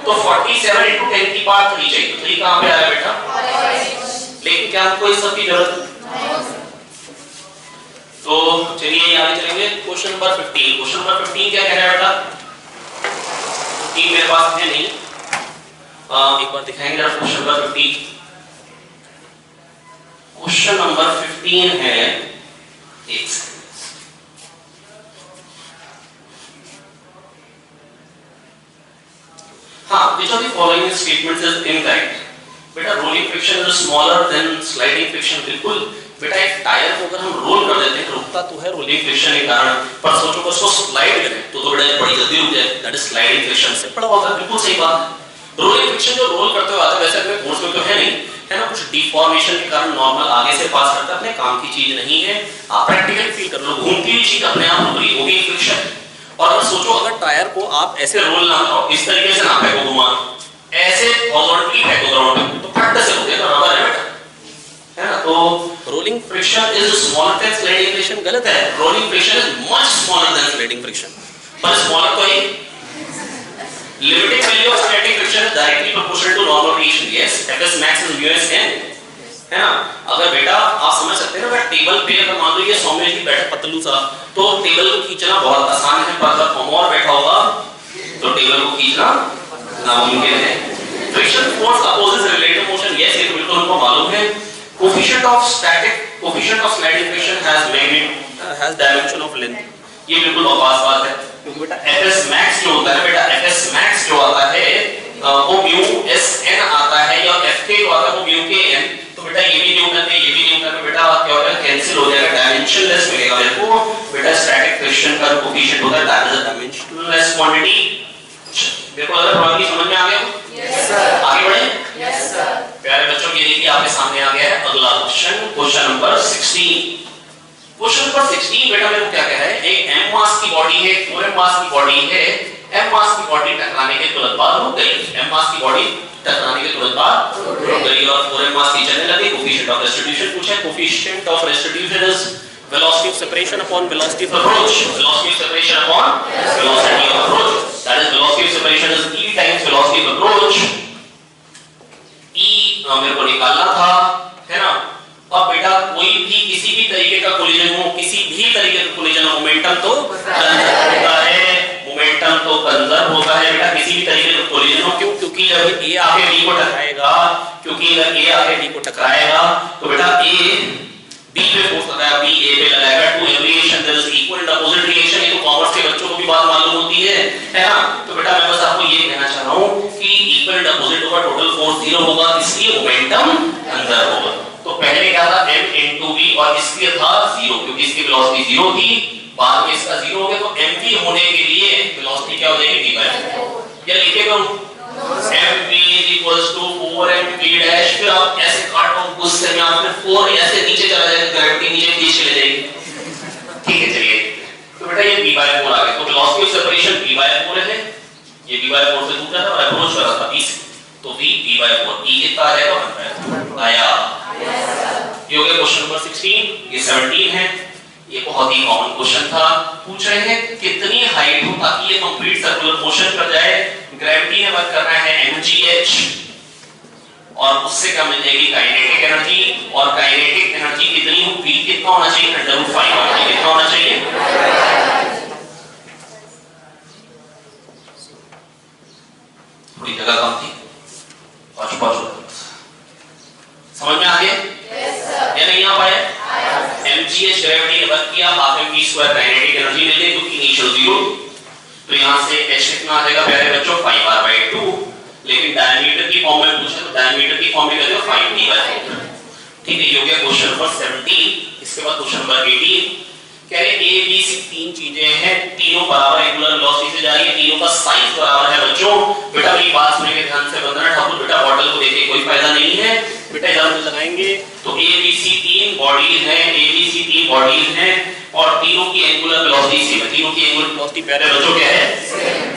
Speaker 1: तो 47 इनटू 10 की पावर 3 चाहिए। 3 कहां पे आ रहा है बेटा? लेकिन क्या हमको इस सब की जरूरत है? तो चलिए आगे चलेंगे। Question number 15। क्वेश्चन नंबर 15 क्या कह रहा है बेटा? ये मेरे पास है नहीं, एक बार दिखाएंगे जरा क्वेश्चन नंबर 15। क्वेश्चन नंबर 15 है, एक हाँ, which of the following statements is incorrect? बेटा rolling friction is smaller than sliding friction. बिल्कुल बेटा, एक टायर को अगर हम रोल कर देते हैं रुकता तो है रोलिंग फ्रिक्शन के कारण, पर सोचो उसको स्लाइड करें तो बेटा बड़ी जल्दी रुक जाए, दैट इज स्लाइडिंग फ्रिक्शन से पड़ा होगा। बिल्कुल सही बात। रोलिंग फ्रिक्शन जो रोल करते हुए आता है वैसे अपने फोर्स में तो है नहीं, है ना, कुछ डिफॉर्मेशन के कारण नॉर्मल आगे से पास करता है, अपने काम की चीज नहीं है। आप प्रैक्टिकली फील कर लो, घूमती हुई चीज अपने आप रुक रही होगी फ्रिक्शन। और अगर सोचो अगर टायर को आप ऐसे रोल ना करो, इस तरीके से ना फेंको, घुमा ऐसे हॉरिजॉन्टली फेंको ग्राउंड पे, तो फट से रुकेगा, रबर है बेटा, है ना। तो rolling friction is smaller than sliding friction गलत है। Rolling friction is much smaller than sliding friction, पर स्मॉलर तो है। Limiting value of static friction is directly proportional to normal rotation. Yes, Fs max is mu s n, है ना। अगर बेटा आप समझ सकते हैं ना, अगर टेबल पे अगर मान लो ये सौम्य जी बैठा पतलू सा, तो टेबल को खींचना बहुत आसान है, पर अगर और बैठा होगा तो टेबल को खींचना नामुमकिन है। Friction force opposes relative motion. Yes, ये तो बिल्कुल हमको मालूम है। Coefficient of slide equation has dimension of length. ये बिल्कुल बकवास बात है, क्योंकि बेटा एफएस मैक्स जो होता है, बेटा एफएस मैक्स जो आता है वो म्यू एस एन आता है, या एफ के जो आता है वो म्यू के एन। तो बेटा ये भी न्यूटन है, ये भी न्यूटन है, बेटा क्या होगा, कैंसिल हो जाएगा, डायमेंशनलेस मिलेगा मेरे को। बेटा स्टैटिक फ्रिक्शन का कोफिशिएंट होता है that is a dimensionless quantity. मेरे को अगर प्रॉब्लम समझ में आ गया? Yes sir. आगे बढ़े? Yes sir. प्यारे बच्चों, ये देखिए आपके सामने आ गया है अगला क्वेश्चन नंबर 16। क्वेश्चन नंबर 16 बेटा मेरे को क्या कह रहा है, एक m मास की बॉडी है, 4m मास की बॉडी है, m मास की बॉडी टकराने के तुरंत बाद रुक गई, m मास की बॉडी टकराने के तुरंत बाद रुक गई और 4m मास की चलने लगी। कोफिशिएंट ऑफ रेस्टिट्यूशन पूछा है, coefficient of restitution is velocity of separation upon velocity of approach, velocity of separation upon velocity of approach, that is velocity of separation is e times velocity of approach। e मेरे को निकालना था, है ना। अब बेटा कोई भी किसी भी तरीके का कोलिजन हो, किसी भी तरीके का कोलिजन हो, मोमेंटम तो कंजर्व होता है, मोमेंटम तो कंजर्व होता है बेटा, किसी भी तरीके का कोलिजन हो। क्यों? क्योंकि जब a आगे b को टकराएगा, क्योंकि अगर a आगे b को टकराएगा तो बेटा a b पे फोर्स लगाएगा, b a पे लगाएगा, to every reaction there is equal and opposite reaction. ये तो कॉमर्स के बच्चों को भी बात मालूम होती है ना। तो बेटा मैं बस आपको ये कहना चाह रहा हूं कि इक्वल एंड अपोजिट होगा, टोटल फोर्स 0 होगा, इसलिए मोमेंटम कंजर्व होगा। तो पहले क्या था m into v और इसलिए था 0, क्योंकि इसकी वेलोसिटी 0 थी, बाद में इसका 0 हो गया, तो mv होने के लिए वेलोसिटी क्या हो जाएगी, v/4। या लिखे करूं mv equals to 4mv dash, फिर आप ऐसे काटो गुस्से में, आप फिर 4 ऐसे नीचे चला जाएगा, ग्रेविटी नीचे खींच चले जाएगी। ठीक है, चलिए तो बेटा ये v/4 आ गया, तो वेलोसिटी ऑफ सेपरेशन v/4 है, ये v/4 से दूर जाता है और अप्रोच कर रहा था v से, तो v/4 e कितना आ जाएगा, 1/4 आया। ये हो गया क्वेश्चन नंबर 16। ये 17 है, ये बहुत ही कॉमन क्वेश्चन था। पूछ रहे हैं कितनी हाइट हो ताकि ये कंप्लीट सर्कुलर मोशन कर जाए। ग्रेविटी ने वर्क करना है mgh और उससे क्या मिल जाएगी, काइनेटिक एनर्जी, और काइनेटिक एनर्जी कितनी हो, v कितना होना चाहिए, √5 कितना होना चाहिए, थोड़ी जगह कम थी, पाँच समझ में आ गया? Yes sir. या नहीं आ पाया? mgh ग्रेविटी ने वर्क किया, हाफ mv² काइनेटिक एनर्जी मिल गई, क्योंकि इनिशियल 0, तो यहां से h कितना आ जाएगा प्यारे बच्चों, 5r/2। लेकिन डायमीटर की फॉर्म में पूछे तो डायमीटर की फॉर्म में कर दो 5d/4। ठीक है, ये हो गया क्वेश्चन नंबर 17। इसके बाद क्वेश्चन नंबर 18 कह रहे a b c तीन चीजें हैं, तीनों बराबर एंगुलर वेलोसिटी से जा रही है, तीनों का साइज बराबर है। बच्चों बेटा मेरी बात सुनिए ध्यान से, वंदना ठाकुर बेटा बॉटल को देखे कोई फायदा नहीं है बेटा, एग्जाम्पल लगाएंगे तो a b c तीन बॉडीज हैं, a b c तीन बॉडीज हैं और तीनों की एंगुलर वेलोसिटी सेम है, तीनों की एंगुलर वेलोसिटी प्यारे बच्चों क्या है,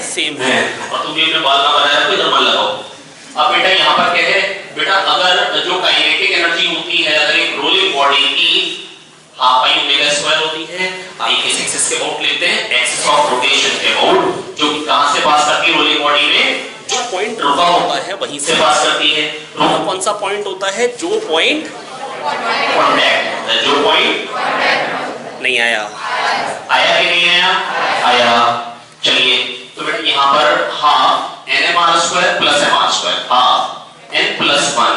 Speaker 1: सेम है। और तुम भी अपने बाल ना बनाया कोई नंबर लगाओ। अब बेटा यहाँ पर क्या है बेटा, अगर जो काइनेटिक एनर्जी होती है, अगर एक रोलिंग बॉडी की हाफ i⍵² होती है, i किस एक्सिस के अबाउट लेते हैं, एक्सिस ऑफ रोटेशन के अबाउट, जो कि कहां से पास करती है, रोलिंग बॉडी में जो पॉइंट रुका होता है वहीं से पास करती है। रुका कौन सा पॉइंट होता है, जो पॉइंट कांटेक्ट, जो पॉइंट नहीं आया, आया कि नहीं आया, आया। चलिए तो बेटा यहाँ पर half nmr² + mr², half n + 1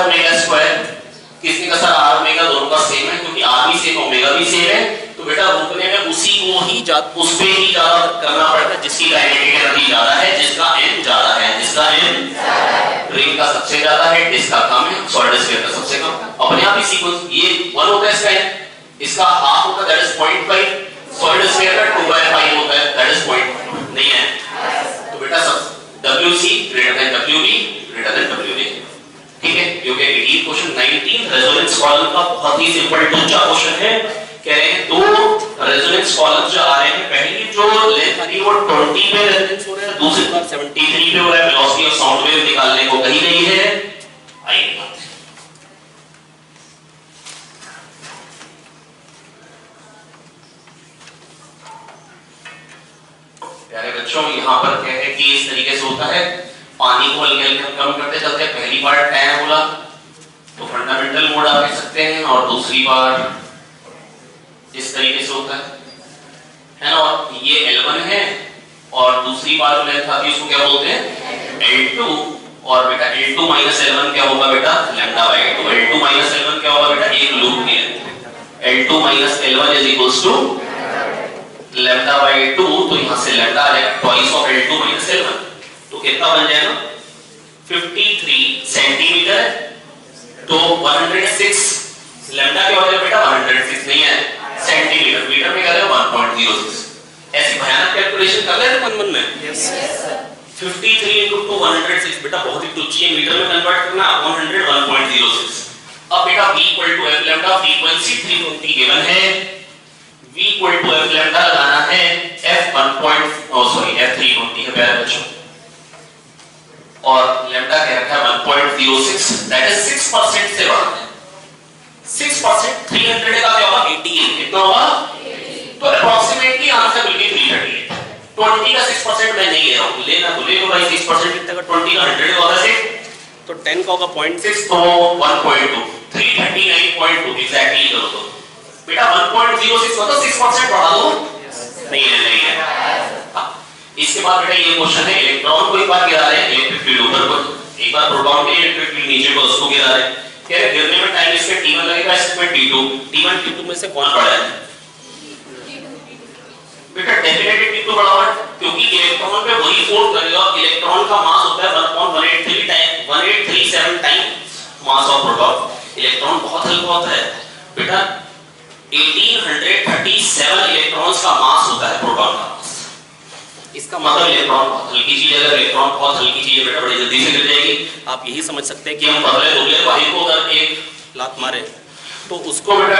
Speaker 1: mr²⍵², किसने का सर r ओमेगा दोनों का सेम है, क्योंकि r भी सेम ओमेगा भी सेम है, तो बेटा रुकने में उसी को ही उस पे ही ज्यादा करना पड़ता है जिसकी काइनेटिक एनर्जी ज्यादा है, जिसका n ज्यादा है, जिसका n रिंग का सबसे ज्यादा है, जिसका कम है, सॉलिड स्फीयर का सबसे कम। अपने आप ही सीक्वेंस ये 1 होता है, इसका हाफ होता है दैट इज 0.5, सॉलिड स्फीयर का 2/5 होता है दैट इज 0.5 नहीं है। तो बेटा सब WC > WB > WD। ठीक है, ये हो गया 18 क्वेश्चन। 19 रेजोनेंस कॉलम का बहुत ही सिंपल दूसरा क्वेश्चन है, कह रहे हैं दो रेजोनेंस कॉलम जो आ रहे हैं, पहली जो लेंथ थी वो 20 पे रेजोनेंस हो रहा है, दूसरी बार 73 पे हो रहा है, वेलोसिटी ऑफ साउंड वेव निकालने को कही गई है। आइए प्यारे बच्चों, यहाँ पर क्या है कि इस तरीके से होता है, पानी को हल्के कम करते चलते, पहली बार tan बोला तो फंडामेंटल मोड आप कह सकते हैं, और दूसरी बार इस तरीके से होता है ना, और ये L1 है और दूसरी बार जो लेंथ आती है उसको क्या बोलते हैं L2, और बेटा L2 माइनस L1 क्या होगा बेटा lambda by 2। L2 minus L1 क्या होगा बेटा एक लूप की length L2 minus L1 is equals to lambda by 2। तो यहां से लैम्डा आ जाएगा twice of L2 minus L1। तो कितना बन जाएगा 53 सेंटीमीटर है तो 106 लैम्डा क्या हो जाएगा बेटा 106 नहीं है सेंटीमीटर, मीटर में क्या है 1.06। ऐसी भयानक कैलकुलेशन कर लेते मन में। यस सर 53 into 106 बेटा बहुत ही तुच्छ है, मीटर में कन्वर्ट करना 100 1.06। अब बेटा v equal to f lambda frequency 320 given है, v equal to f lambda लगाना है f 320 है प्यारे बच्चों और लैम्डा कह रखा है 1.06 दैट इज 6% से बढ़ा है 6%। 300 का क्या होगा 88 कितना होगा तो अप्रॉक्सीमेटली आंसर विल बी 338। 20 का 6% मैं नहीं ले रहा हूं, लेना तो ले लो भाई 6% कितना का 20 का 100 का होगा 6 तो 10 का होगा 0.6 तो 1.2 339.2 एग्जैक्टली करो तो बेटा 1.06 मतलब 6% बढ़ा दो नहीं है। इसके बाद बेटा ये क्वेश्चन है इलेक्ट्रॉन को एक बार गिरा रहे हैं इलेक्ट्रिक फील्ड ऊपर को, एक बार प्रोटॉन के इलेक्ट्रिक फील्ड नीचे को उसको गिरा रहे हैं, कह रहे गिरने में टाइम इसमें t1 लगेगा इसमें t1 t2 में से कौन बड़ा है बेटा डेफिनेटली t2 बड़ा है क्योंकि इलेक्ट्रॉन पे वही फोर्स करेगा। इलेक्ट्रॉन का मास होता है 1837 time mass of proton. Electron बहुत हल्का होता है बेटा 1837 इलेक्ट्रॉन्स का मास होता है प्रोटॉन का मास। इसका मतलब इलेक्ट्रॉन बहुत हल्की चीज है, अगर इलेक्ट्रॉन बहुत हल्की चीज है बेटा बड़ी जल्दी से गिर जाएगी। आप यही समझ सकते हैं कि हम पतले दुबले भाई को अगर एक लात मारे तो उसको बेटा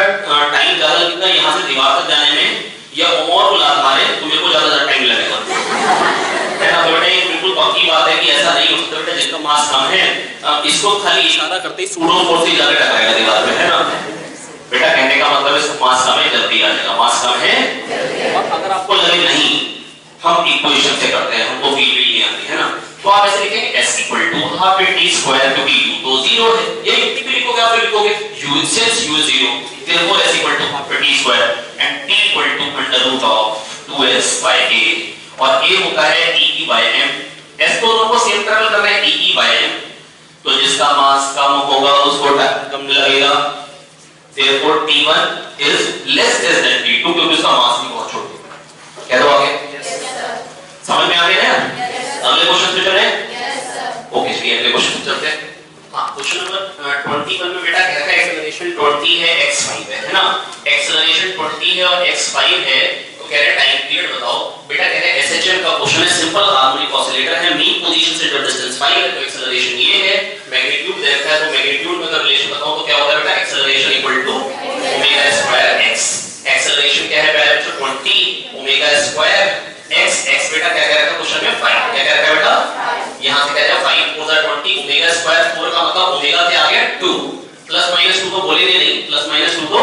Speaker 1: टाइम ज्यादा लगेगा यहाँ से दीवार तक जाने में, या और को लात मारे तो मेरे को ज्यादा टाइम लगेगा है ना। तो बेटा ये बिल्कुल पक्की बात है कि ऐसा नहीं हो सकता बेटा जिसका मास कम है इसको खाली इशारा करते ही सूडो फोर्स से जाकर टकराएगा दीवार पे है ना। बेटा कहने का मतलब इसका मास कम है जल्दी आ जाएगा, मास कम है। और अगर आपको लगे नहीं हम इक्वेशन से करते हैं हमको फील्ड नहीं आती है ना, तो आप ऐसे लिखेंगे s = हाफ t स्क्वायर क्योंकि u तो 0 है, ये u भी लिखोगे आप लिखोगे u since u is 0 therefore s = half t square and t = √2s/a और a होता है e/m। s को दोनों को सेम ट्रैवल कर रहे हैं e/m, तो जिसका मास कम होगा उसको टाइम कम लगेगा therefore t1 is less than t2 क्योंकि उसका मास भी बहुत छोटा है। क्या दो आगे समझ में आ गया है? अगले क्वेश्चन पे चलें। ओके चलिए अगले क्वेश्चन पे चलते हैं। हां क्वेश्चन नंबर 21 में बेटा कह रहा है एक्सेलरेशन 20 है x5 है ना, एक्सेलरेशन 20 है और x5 है तो कह रहे हैं टाइम पीरियड बताओ। बेटा कह रहे हैं SHM का क्वेश्चन है, सिंपल हार्मोनिक ऑसिलेटर है, मीन पोजीशन से जब डिस्टेंस 5 है तो एक्सेलरेशन ये है, मैग्नीट्यूड देखा है तो मैग्नीट्यूड में अगर रिलेशन बताओ तो क्या होता है बेटा एक्सेलरेशन = ω²x। एक्सेलरेशन क्या है पहले बच्चों 20 ω² x x बेटा क्या कह रहा था क्वेश्चन में 5 क्या कह रहा है बेटा यहां से कह रहा है 5 4 20 ω² 4 का मतलब ओमेगा से आ गया 2 प्लस माइनस 2 तो बोलेंगे नहीं, प्लस माइनस 2 तो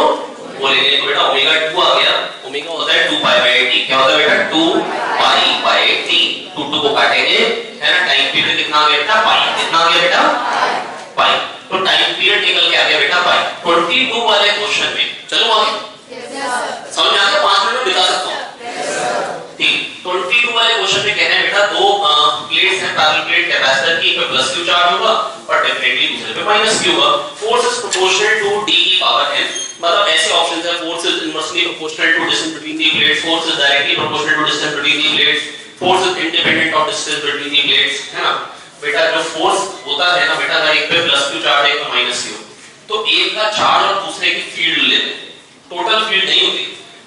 Speaker 1: बोलेंगे तो बेटा ω2 आ गया, ओमेगा होता है 2π/t। क्या होता है बेटा 2π/t, 2 को काटेंगे है ना, टाइम पीरियड कितना आ गया बेटा पाई, कितना आ गया बेटा पाई, तो टाइम पीरियड निकल के आ गया बेटा पाई 22 वाले क्वेश्चन में। चलो आगे समझ में आ गया, 5 मिनट में बता सकता हूं ठीक। 22 वाले क्वेश्चन में कहना है बेटा दो प्लेट्स हैं पैरेलल प्लेट कैपेसिटर की, एक पे प्लस q चार्ज होगा और डेफिनेटली दूसरे पे माइनस q होगा। Force is proportional to d की पावर n, मतलब ऐसे ऑप्शंस है force is inversely proportional to distance between the plates, force is directly proportional to distance between the plates, force is independent of distance between the plates है ना। बेटा जो force होता है ना बेटा अगर एक पे प्लस q चार्ज है एक पे माइनस q, तो एक का चार्ज और दूसरे की फील्ड लेते हैं, टोटल फील्ड नहीं होती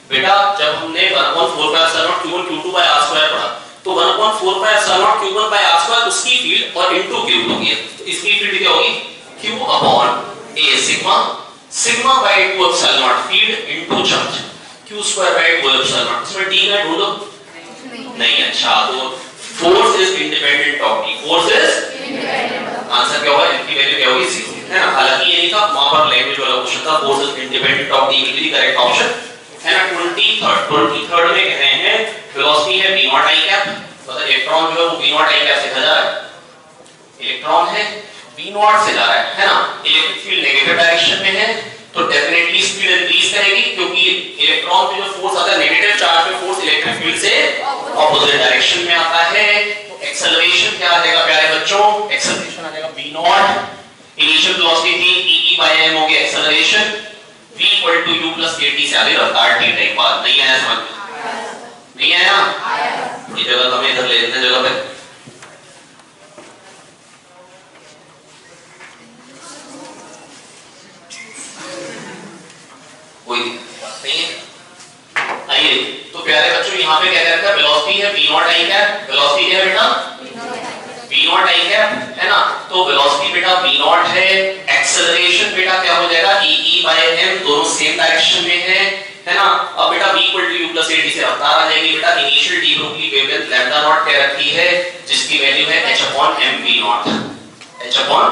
Speaker 1: बेटा। जब हमने 1/4πε0 q1 q2/r² पढ़ा तो 1/4πε0 q1/r² उसकी फील्ड और इनटू q होगी, तो इसकी फील्ड क्या होगी q/a sigma sigma ε0 field into charge q²/2 ε0। इसमें d का ढूंढो नहीं, अच्छा तो force is independent of d, force is independent, answer क्या होगा इनकी वैल्यू क्या होगी 0 है ना। हालांकि ये नहीं था वहां पर लैंग्वेज वाला क्वेश्चन था, force is independent of d will be the correct option है ना। 23rd में कह रहे हैं वेलोसिटी है v0 i कैप, मतलब इलेक्ट्रॉन जो है वो v0 i कैप से जा रहा है, इलेक्ट्रॉन है v0 से जा रहा है ना। इलेक्ट्रिक फील्ड नेगेटिव डायरेक्शन में है तो डेफिनेटली स्पीड इंक्रीज करेगी क्योंकि इलेक्ट्रॉन पे जो फोर्स आता है नेगेटिव चार्ज पे फोर्स इलेक्ट्रिक फील्ड से ऑपोजिट डायरेक्शन में आता है, तो एक्सेलरेशन क्या आ जाएगा प्यारे बच्चों, एक्सेलरेशन आ इनिशियल वेलोसिटी थी e by m हो गया acceleration, v equal to u plus kt से आगे रफ्तार थीटा एक बात नहीं आया समझ में? नहीं आया? थोड़ी जगह हमें इधर ले लेते हैं जगह पे। कोई नहीं है? आइए तो प्यारे बच्चों यहाँ पे क्या कह रखा है, वेलोसिटी है v not i cap, velocity क्या है बेटा v नॉट i कैप है ना, तो वेलोसिटी बेटा v नॉट है, एक्सेलरेशन बेटा क्या हो जाएगा e by m, दोनों सेम डायरेक्शन में है ना। अब बेटा v इक्वल टू u प्लस at से रफ्तार आ जाएगी बेटा, initial de Broglie wavelength lambda naught कह रखी है जिसकी वैल्यू है h upon m v naught, h upon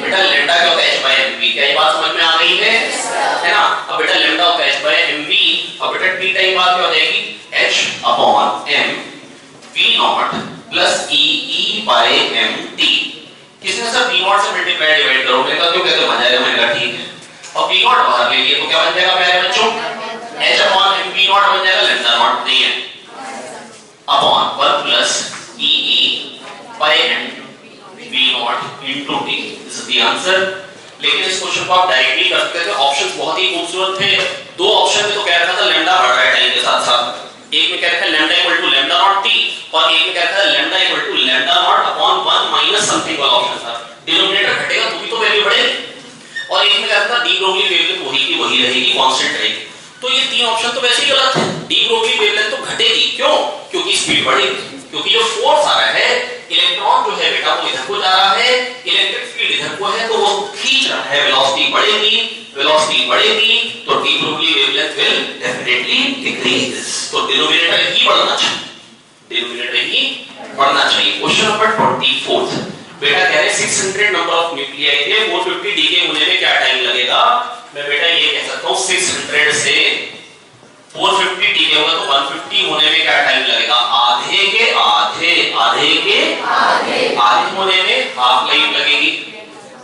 Speaker 1: बेटा लैम्डा क्या होता है h by m v, क्या ये बात समझ में आ गई है ना। अब बेटा लैम्डा होता है h by m v, अब बेटा t टाइम बात क्या हो जाएगी h upon m v not plus e by m t, किसने सर v नॉट से मल्टीप्लाई डिवाइड करो, मैंने कहा क्यों कहते बन जाएगा, मैंने कहा ठीक है। अब v नॉट बाहर ले लिए तो क्या बन जाएगा प्यारे बच्चों, h upon m v not बन जाएगा, लैम्डा नॉट नहीं है, upon 1 plus e by m v not into t, this is the answer. लेकिन इस क्वेश्चन को आप डायरेक्टली कर सकते थे, ऑप्शंस बहुत ही खूबसूरत थे। दो ऑप्शन में तो कह रखा था लैम्डा बढ़ रहा है टाइम के साथ साथ, एक में कह रखा है lambda equal to lambda naught t और एक में कह रखा है lambda equal to lambda naught upon 1 minus something वाला ऑप्शन था। डिनोमिनेटर घटेगा तो भी तो वैल्यू बढ़ेगी, और एक में कह रखा था डी ब्रोगली वेवलेंथ वही की वही रहेगी, कांस्टेंट रहेगी। तो ये तीन ऑप्शन तो वैसे ही गलत है, डी ब्रोगली वेवलेंथ तो घटेगी, क्यों? क्योंकि स्पीड बढ़ेगी, क्योंकि जो फोर्स आ रहा है इलेक्ट्रॉन जो है बेटा वो इधर को जा रहा है, इलेक्ट्रिक फील्ड इधर को है तो वो खींच रहा है, वेलोसिटी बढ़ेगी, वेलोसिटी बढ़ेगी तो D Broglie wavelength will definitely decrease, तो डिनोमिनेटर ही बढ़ना चाहिए, डिनोमिनेटर ही बढ़ना चाहिए। क्वेश्चन नंबर 24 बेटा कह रहे 600 नंबर ऑफ न्यूक्लियाई थे, 450 डीके होने में क्या टाइम लगेगा, मैं बेटा ये कह सकता हूं 600 से 450 डीके होगा तो 150 होने में क्या टाइम लगेगा, आधे के आधे, आधे के आधे होने में हाफ लाइफ लगेगी,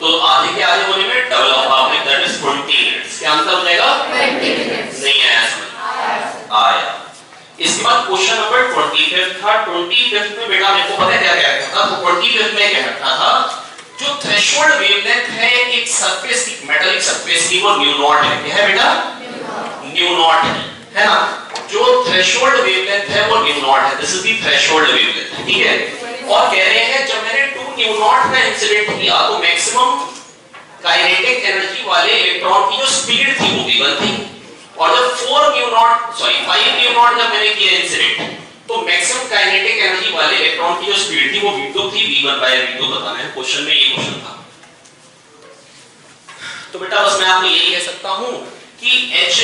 Speaker 1: तो आधे के आधे होने में double of half life, that is 20 minutes. क्या आंसर हो जाएगा 20 मिनट्स? नहीं आया समझ? आया। इसके बाद क्वेश्चन नंबर 25 था, 25 में बेटा मेरे को पता है क्या कह रखा था, तो 25 में कह रखा था जो थ्रेशोल्ड वेवलेंथ है एक सरफेस की, मेटालिक सरफेस की, वो न्यू नॉट है, क्या है बेटा न्यू नॉट है ना, जो थ्रेशोल्ड वेवलेंथ है वो न्यू नॉट है, this is the threshold wavelength, ठीक है। और कह रहे हैं जब मैंने 2 न्यू नॉट में इंसिडेंट किया तो मैक्सिमम काइनेटिक एनर्जी वाले इलेक्ट्रॉन की जो स्पीड थी वो v1 थी, और जब 5 न्यू नॉट जब मैंने किया इंसिडेंट तो मैक्सिमम काइनेटिक एनर्जी वाले इलेक्ट्रॉन की जो स्पीड थी वो v2 थी, v1 बाय v2 बताना है, क्वेश्चन में ये क्वेश्चन था। तो बेटा बस मैं आपको यही कह सकता हूं कि h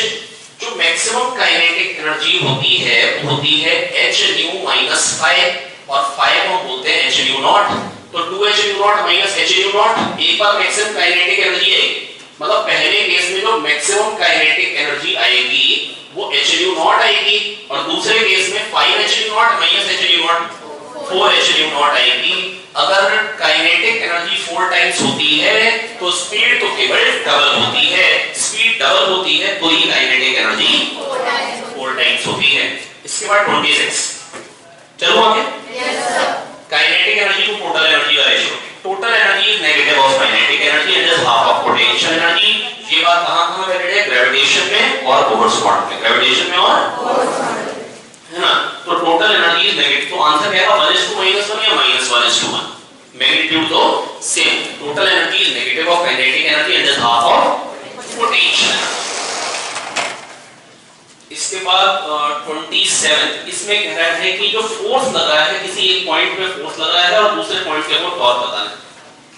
Speaker 1: जो मैक्सिमम काइनेटिक एनर्जी होती है वो होती है h न्यू माइनस 5, और 5 को बोलते हैं h न्यू नॉट, तो 2h new not minus h new not, एक बार मैक्सिमम काइनेटिक एनर्जी आएगी, मतलब पहले केस में जो मैक्सिमम काइनेटिक एनर्जी आएगी वो h न्यू नॉट आएगी, और दूसरे केस में 5h new not minus h new not 4h new not आएगी। अगर काइनेटिक एनर्जी 4 टाइम्स होती है तो स्पीड तो केवल डबल होती है, स्पीड डबल होती है तो ही काइनेटिक एनर्जी 4 टाइम्स होती है। इसके बाद 26 चलो आगे, kinetic energy to total energy का ratio, total energy is negative of kinetic energy and is half of potential energy. ये बात कहां वैलिड है, ग्रेविटेशन में और बोहर्स क्वांटम में, ग्रेविटेशन में और है ना, तो टोटल एनर्जी इज नेगेटिव, तो आंसर क्या है 1:-1 या -1:1, मैग्नीट्यूड तो same, total energy is negative of kinetic energy and is half of potential. इसके बाद 27 इसमें कह रहा है कि जो फोर्स लगा है किसी एक पॉइंट पे फोर्स लगा है और दूसरे पॉइंट पे वो टॉर्क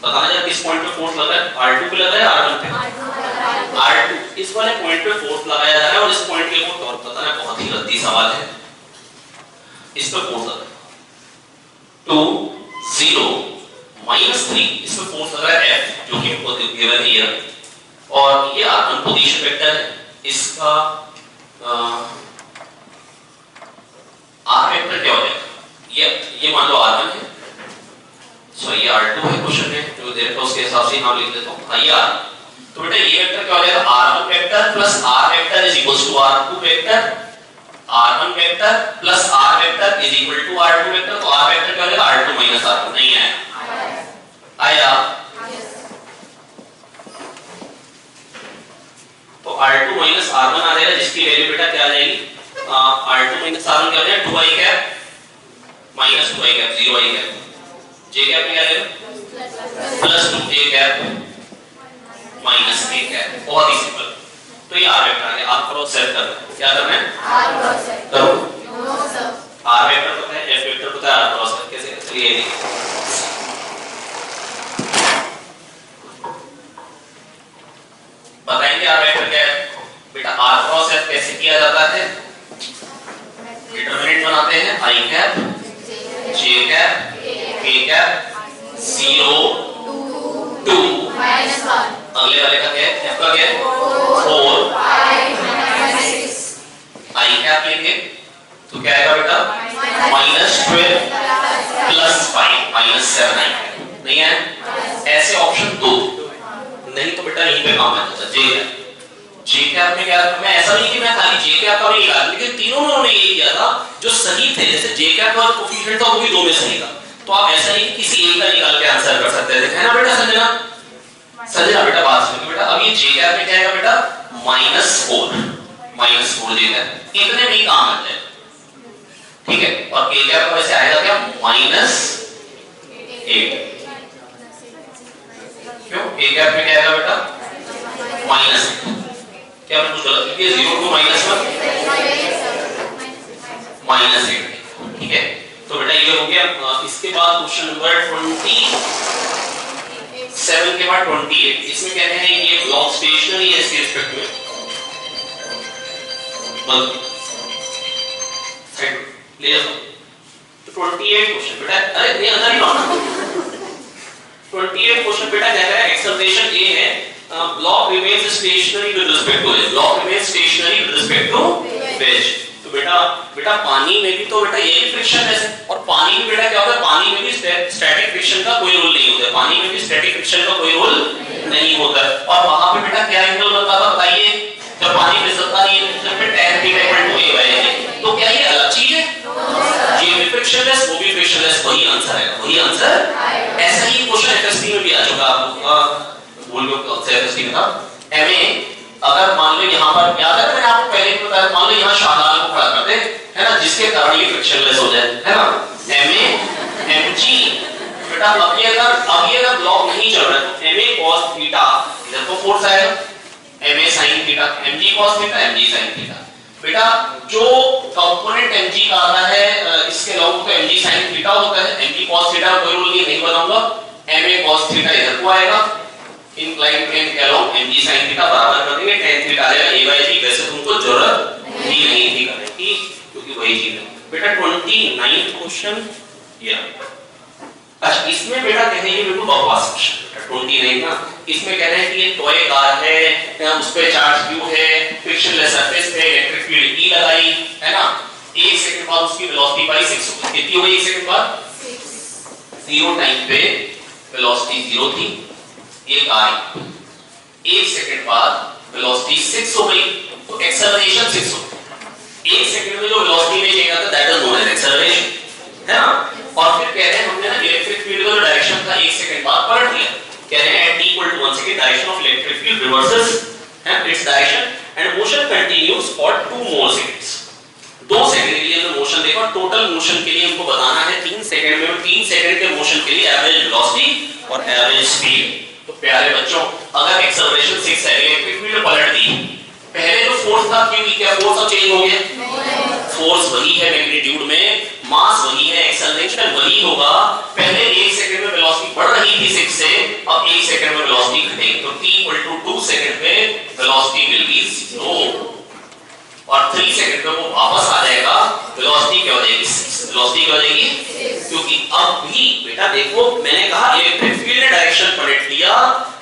Speaker 1: बताना है किस पॉइंट पे फोर्स लगा है, R2 पे लगा है R1 पे, R2 इस वाले पॉइंट पे फोर्स लगाया जा रहा है और इस पॉइंट के वो टॉर्क बताना है, बहुत ही गलती सवाल है। इस पे फोर्स लगा 2 0 -3, इस पे फोर्स लगा है F जो कि हमको गिवन है, और ये R1 पोजीशन वेक्टर है, इसका R वेक्टर क्या हो जाएगा, ये मान लो R1 है, सो ये R2 है, क्वेश्चन में जो दे रखा है उसके हिसाब से नाम लिख देता हूं, हाँ ये R, तो बेटा ये वेक्टर क्या हो जाएगा R1 vector plus R vector is equal to R2 vector, R1 vector plus R vector is equal to R2 vector, तो R वेक्टर क्या हो जाएगा R2 माइनस R1, नहीं आया, आया r1 आ जाएगा, जिसकी वैल्यू बेटा क्या आ जाएगी, r2 माइनस r1 क्या हो जाएगा, 2i cap minus 2i cap 0i cap, j cap में क्या आ जाएगा plus 2j cap minus k cap. बहुत ही सिंपल। तो ये r वेक्टर आ गया, आप क्रॉस सेट करना है, क्या करना है, r क्रॉस सेट करो। नो सर, r वेक्टर पता है, f वेक्टर पता है, r क्रॉस सेट कैसे, चलिए ये देखिए। बताएंगे r वेक्टर क्या है बेटा, r क्रॉस सेट कैसे किया जाता है, डिटरमिनेंट बनाते हैं i cap j cap k cap 0 2 minus 1, अगले वाले का क्या है, f का क्या है 4 i कैप लेंगे तो क्या आएगा बेटा माइनस 12 प्लस 5 माइनस 7 नहीं है, ऐसे ऑप्शन 2 नहीं तो बेटा यहीं पे काम है। जे कैप में क्या, मैं ऐसा नहीं कि मैं खाली जे कैप का भी निकाल, लेकिन तीनों में उन्होंने ये किया था जो सही थे, जैसे जे कैप का कोएफिशिएंट था वो भी 2 में सही था, तो आप ऐसा नहीं कि किसी एक का निकाल के आंसर कर सकते थे, है ना बेटा संजना। संजना बेटा बात सुनिए बेटा, अब ये जे कैप में क्या आएगा बेटा -4 जे कैप, इतने में ही काम आ जाएगा, ठीक है। और के कैप का वैसे आएगा क्या -8, क्यों के कैप में क्या आएगा बेटा माइनस, क्या मैं कुछ गलत लिख दिया, 0 टू -1 -8, ठीक है। तो बेटा ये हो गया। इसके बाद क्वेश्चन नंबर 27 के बाद 28, इसमें कहते हैं ये ब्लॉक स्टेशनरी है, इसके रिस्पेक्ट में ले जाओ। तो 28 क्वेश्चन बेटा, अरे नहीं अंदर ही लाना। 28 क्वेश्चन बेटा कह रहा है एक्सेलरेशन ए है, block remains stationary with respect to wedge, block remains stationary with respect to wedge. तो बेटा पानी में भी तो बेटा ये भी फ्रिक्शन है, और पानी में बेटा क्या होता है, पानी में भी स्टैटिक फ्रिक्शन का कोई रोल नहीं होता है, पानी में भी स्टैटिक फ्रिक्शन का कोई रोल नहीं होता है। और वहां पे बेटा क्या एंगल बनता था बताइए, जब पानी फिसलता नहीं है तो फिर tan theta equal to a by a, तो क्या ये अलग चीज है, ये भी फ्रिक्शनलेस वो भी फ्रिक्शनलेस, वही आंसर है, वही आंसर। ऐसा ही क्वेश्चन एफएसटी में भी आ चुका, आपको बोल लो कौन सा एफएसटी में था, एमए। अगर मान लो यहां पर याद है मैंने आपको पहले ही बताया, मान लो यहां शादाल को खड़ा करते हैं ना, जिसके कारण ये फ्रिक्शनलेस हो जाए, है ना, एमए एमजी। बेटा अब ये अगर ब्लॉक नहीं चल रहा है तो एमए cos थीटा इधर को फोर्स आएगा, MA sin theta MG cos theta MG sin theta. बेटा जो कंपोनेंट mg का आ रहा है इसके अलावा तो mg sin थीटा होता है, mg cos थीटा कोई रूल नहीं बनाऊंगा, ma cos थीटा इधर को आएगा, इंक्लाइंड प्लेन के अलावा mg sin थीटा बराबर कर देंगे tan थीटा आ जाएगा a by g। वैसे तुमको जरूरत ही नहीं थी करने की क्योंकि वही चीज है। बेटा 29 क्वेश्चन या अच्छा, इसमें बेटा कह रहे हैं ये बिल्कुल बकवास क्वेश्चन 29 ना, इसमें कह रहे हैं कि ये टॉय कार है, उस पे चार्ज q है, फ्रिक्शनलेस सरफेस पे इलेक्ट्रिक फील्ड E लगाई, है ना, 1 सेकंड बाद उसकी वेलोसिटी पाई 6 हो गई, कितनी हो गई 1 सेकंड बाद 0 टाइम पे वेलोसिटी 0 थी, ये कार 1 सेकंड बाद वेलोसिटी 6 हो गई, तो एक्सेलरेशन 6 हो गई। 1 सेकंड में जो वेलोसिटी में चेंज आता है that is known as acceleration, है ना। और फिर कह रहे हैं हमने ना इलेक्ट्रिक फील्ड का जो डायरेक्शन था 1 सेकंड बाद पलट दिया, कह रहे हैं at t = 1 second direction of electric field reverses its direction and motion continues for 2 more seconds। 2 second के लिए हमने मोशन देखा, और टोटल मोशन के लिए हमको बताना है 3 सेकंड में, 3 सेकंड के मोशन के लिए एवरेज वेलोसिटी और एवरेज स्पीड। तो प्यारे बच्चों अगर एक्सेलरेशन 6 है, इलेक्ट्रिक फील्ड पलट दी, पहले जो फोर्स था q क्या फोर्स अब चेंज हो गया, फोर्स वही है मैग्नीट्यूड में, मास वही है, एक्सेलरेशन वही होगा। पहले 1 सेकंड में वेलोसिटी बढ़ रही थी 6 से, अब 1 सेकंड में वेलोसिटी घटेगी, तो t = 2 सेकंड में वेलोसिटी विल बी 0, और 3 सेकंड में वो वापस आ जाएगा, वेलोसिटी क्या हो जाएगी, वेलोसिटी क्या हो जाएगी, क्योंकि अब भी बेटा देखो मैंने कहा इलेक्ट्रिक फील्ड ने डायरेक्शन पलट लिया,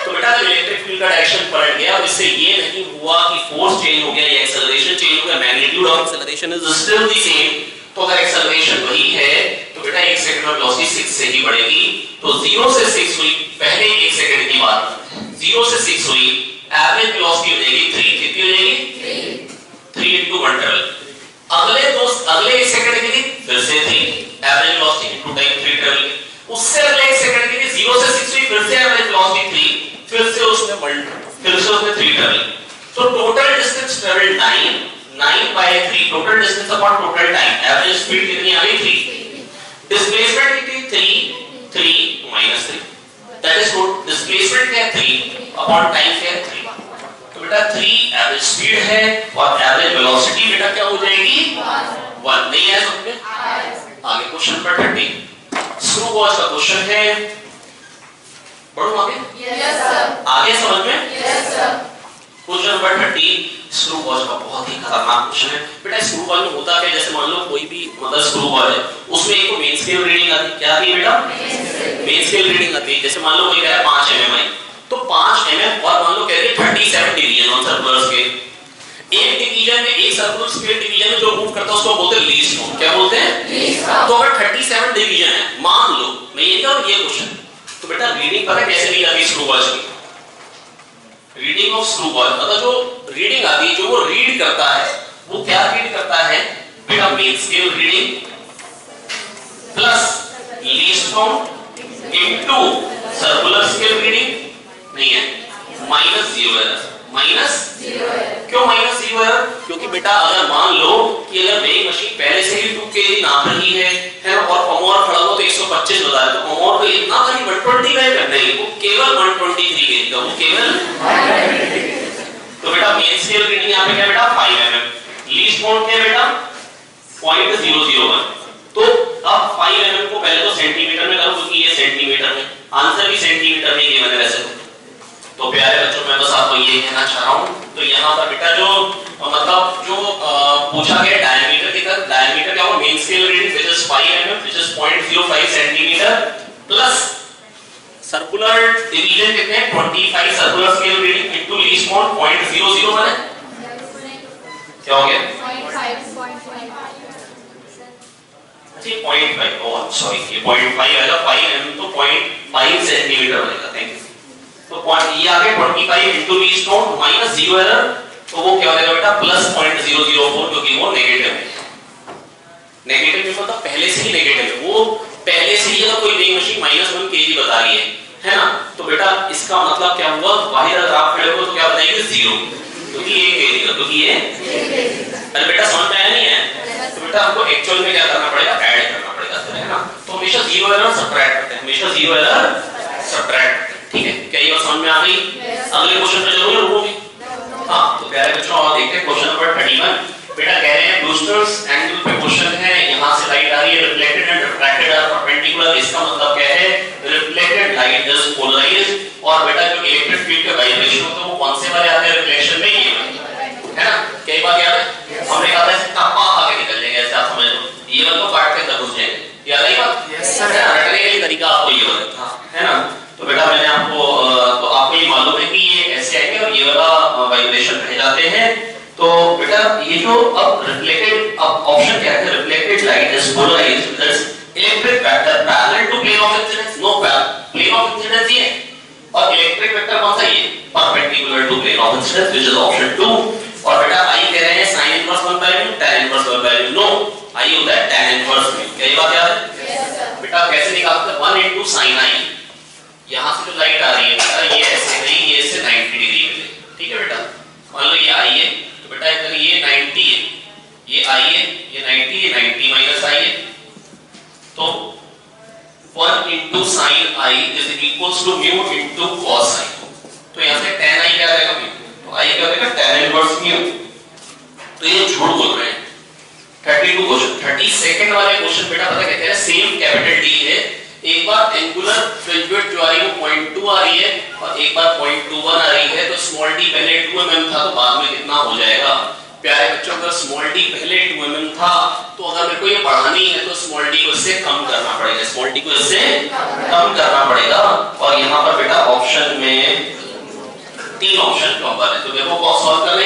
Speaker 1: तो बेटा जब इलेक्ट्रिक फील्ड का डायरेक्शन पलट गया और इससे ये नहीं हुआ कि फोर्स चेंज हो गया या एक्सेलरेशन चेंज हो गया, magnitude of acceleration is still the same, तो अगर एक्सेलरेशन वही है तो बेटा 1 सेकंड में वेलोसिटी 6 से ही बढ़ेगी, तो 0 से 6 हुई, पहले 1 सेकंड की बात, 0 से 6 हुई, एवरेज वेलोसिटी हो जाएगी 3, कितनी हो जाएगी 3 * 1 ट्रेवल, अगले 1 सेकंड के लिए फिर से 3, एवरेज वेलोसिटी 2 टाइम 3 ट्रेवल, उससे अगले 1 सेकंड के लिए 0 से 6 हुई, फिर से एवरेज वेलोसिटी 3, फिर से उसमें 3 ट्रेवल, तो total distance travelled 9 by 3 total distance upon total time, average speed कितनी आ गई 3, डिस्प्लेसमेंट कितनी 3 minus 3, दैट इज डिस्प्लेसमेंट क्या है 3 अपॉन टाइम क्या है 3, तो बेटा 3 एवरेज स्पीड है और एवरेज वेलोसिटी बेटा क्या हो जाएगी 1, नहीं है समझ में? आगे क्वेश्चन नंबर 30 स्क्रू गॉज का क्वेश्चन है, पढ़ो आगे? Yes sir. आगे समझ में? Yes sir. Question number 30 screw gauge का बहुत ही खतरनाक क्वेश्चन है बेटा। स्क्रू गॉज में होता क्या, जैसे मान लो कोई भी मतलब स्क्रू गॉज है, उसमें एक तो मेन स्केल रीडिंग आती है, क्या आती है बेटा? मेन स्केल रीडिंग आती है। जैसे मान लो कोई कह रहा है 5 mm आई, तो 5 mm और मान लो कह रही है 37 डिवीजन ऑन सर्कुलर स्केल। एक डिवीजन में, एक सर्कुलर स्केल डिवीजन में जो मूव करता है उसको बोलते हैं लीस्ट काउंट। क्या बोलते हैं? Least count. तो अगर 37 डिवीजन है मान लो, मैं ये कह रहा हूं ये क्वेश्चन, तो बेटा रीडिंग पता कैसे ली जाती है स्क्रू गॉज की? रीडिंग ऑफ स्क्रू गॉज मतलब जो रीडिंग आती है, जो वो रीड करता है, वो क्या रीड करता है बेटा? Main scale reading plus least count into circular scale reading, नहीं है माइनस 0 एरर, माइनस 0 एरर। क्यों माइनस 0 एरर? क्योंकि बेटा अगर मान लो कि अगर मेरी मशीन पहले से ही 2 kg नाप रही है ना, और कमोर खड़ा हो तो 125 बता रहा है, तो कमोर तो इतना भारी 125 का नहीं, वो केवल 123 kg का, वो केवल तो बेटा मेन स्केल रीडिंग यहां पे क्या बेटा 5 mm, लीस्ट काउंट क्या बेटा 0.001। तो अब 5 mm को पहले तो सेंटीमीटर में करो क्योंकि ये सेंटीमीटर में, आंसर भी सेंटीमीटर में ये मैंने वैसे तो प्यारे बच्चों मैं बस आपको ये कहना चाह रहा हूं। तो यहां पर बेटा जो मतलब जो पूछा गया डायमीटर कितना, डायमीटर क्या होगा main scale reading which is 5 mm which is 0.05 centimetre plus circular division कितने हैं 25 circular scale reading into least count 0.001 है, क्या हो गया 0.5 ओह सॉरी ये 0.5 आएगा, 5 mm तो 0.5 सेंटीमीटर बनेगा। Thank you. तो ये आ गया 25 into least count minus 0 error, तो वो क्या हो जाएगा बेटा प्लस 0.004 क्योंकि वो नेगेटिव है। नेगेटिव में मतलब पहले से ही नेगेटिव है, वो पहले से ही अगर कोई नई मशीन -1 kg बता रही है ना, तो बेटा इसका मतलब क्या हुआ बाहर अगर आप खड़े हो तो क्या बताएंगे 0 क्योंकि ये kg का, क्योंकि ये अरे बेटा समझ में आया नहीं है? तो बेटा हमको एक्चुअल में क्या करना पड़ेगा ऐड करना पड़ेगा, है ना? तो हमेशा 0 एरर सब्ट्रैक्ट करते हैं, हमेशा 0 एरर सब्ट्रैक्ट, ठीक है? क्या ये बात समझ में आ गई? अगले क्वेश्चन पे चलोगे रुकोगे? हां तो प्यारे बच्चों और देखते हैं क्वेश्चन नंबर 31। बेटा कह रहे हैं ब्रूस्टर्स एंगल पे क्वेश्चन है, यहां से लाइट आ रही है, reflected and refracted are perpendicular. इसका मतलब क्या है? Reflected light is polarised. और बेटा जो इलेक्ट्रिक फील्ड के वाइब्रेशन होते हैं वो कौन से वाले आते हैं रिफ्लेक्शन में? ये है ना? कई बार याद है हमने कहा था इसे टप्पा खा के निकल जाएंगे, ऐसे आप समझ लो, ये वाला तो काट के अंदर घुस जाएंगे, याद आई बात? Yes sir. रटने के लिए तरीका आपको ये वाला था, है ना? तो बेटा मैंने आपको तो आपको ये मालूम है कि ये ऐसे आएंगे और ये वाला वाइब्रेशन रह जाते हैं। तो बेटा ये जो अब रिफ्लेक्टेड, अब ऑप्शन क्या है? Reflected light is polarised with electric vector parallel to plane of incidence, no plane of incidence ये, और इलेक्ट्रिक वेक्टर कौन सा? ये perpendicular to plane of incidence which is option 2। और बेटा आई कह रहे हैं sin inverse 1/μ tan inverse 1/μ, no i होता है tan इनवर्स में। क्या ये बात याद है? Yes sir. बेटा कैसे निकालते हैं? 1 * sin i, यहां से जो लाइट आ रही है बेटा ये ऐसे गई, ये इससे 90 डिग्री में, ठीक है बेटा? मान लो ये आई है तो बेटा इधर ये 90 है, ये आई है, ये 90 है, 90 माइनस आई है, तो 1 * sin i is equals to μ * cos i। तो यहां से tan i क्या आएगा? μ, तो i क्या आएगा? tan inverse μ। तो ये झूठ बोल रहे हैं। 32 क्वेश्चन, 32nd वाले क्वेश्चन बेटा पता कहते हैं सेम कैपिटल D है, एक बार एंगुलर फ्रिंज विड्थ जो आ रही है वो 0.2 आ रही है और एक बार 0.21 आ रही है। तो स्मॉल d पहले 2 mm था तो बाद में कितना हो जाएगा? प्यारे बच्चों अगर स्मॉल d पहले 2 mm था तो अगर मेरे को ये बढ़ानी है तो स्मॉल d को इससे कम करना पड़ेगा, स्मॉल d को इससे कम करना पड़ेगा। और यहाँ पर बेटा ऑप्शन में 3 ऑप्शन प्रॉपर है, तो मेरे को सॉल्व करना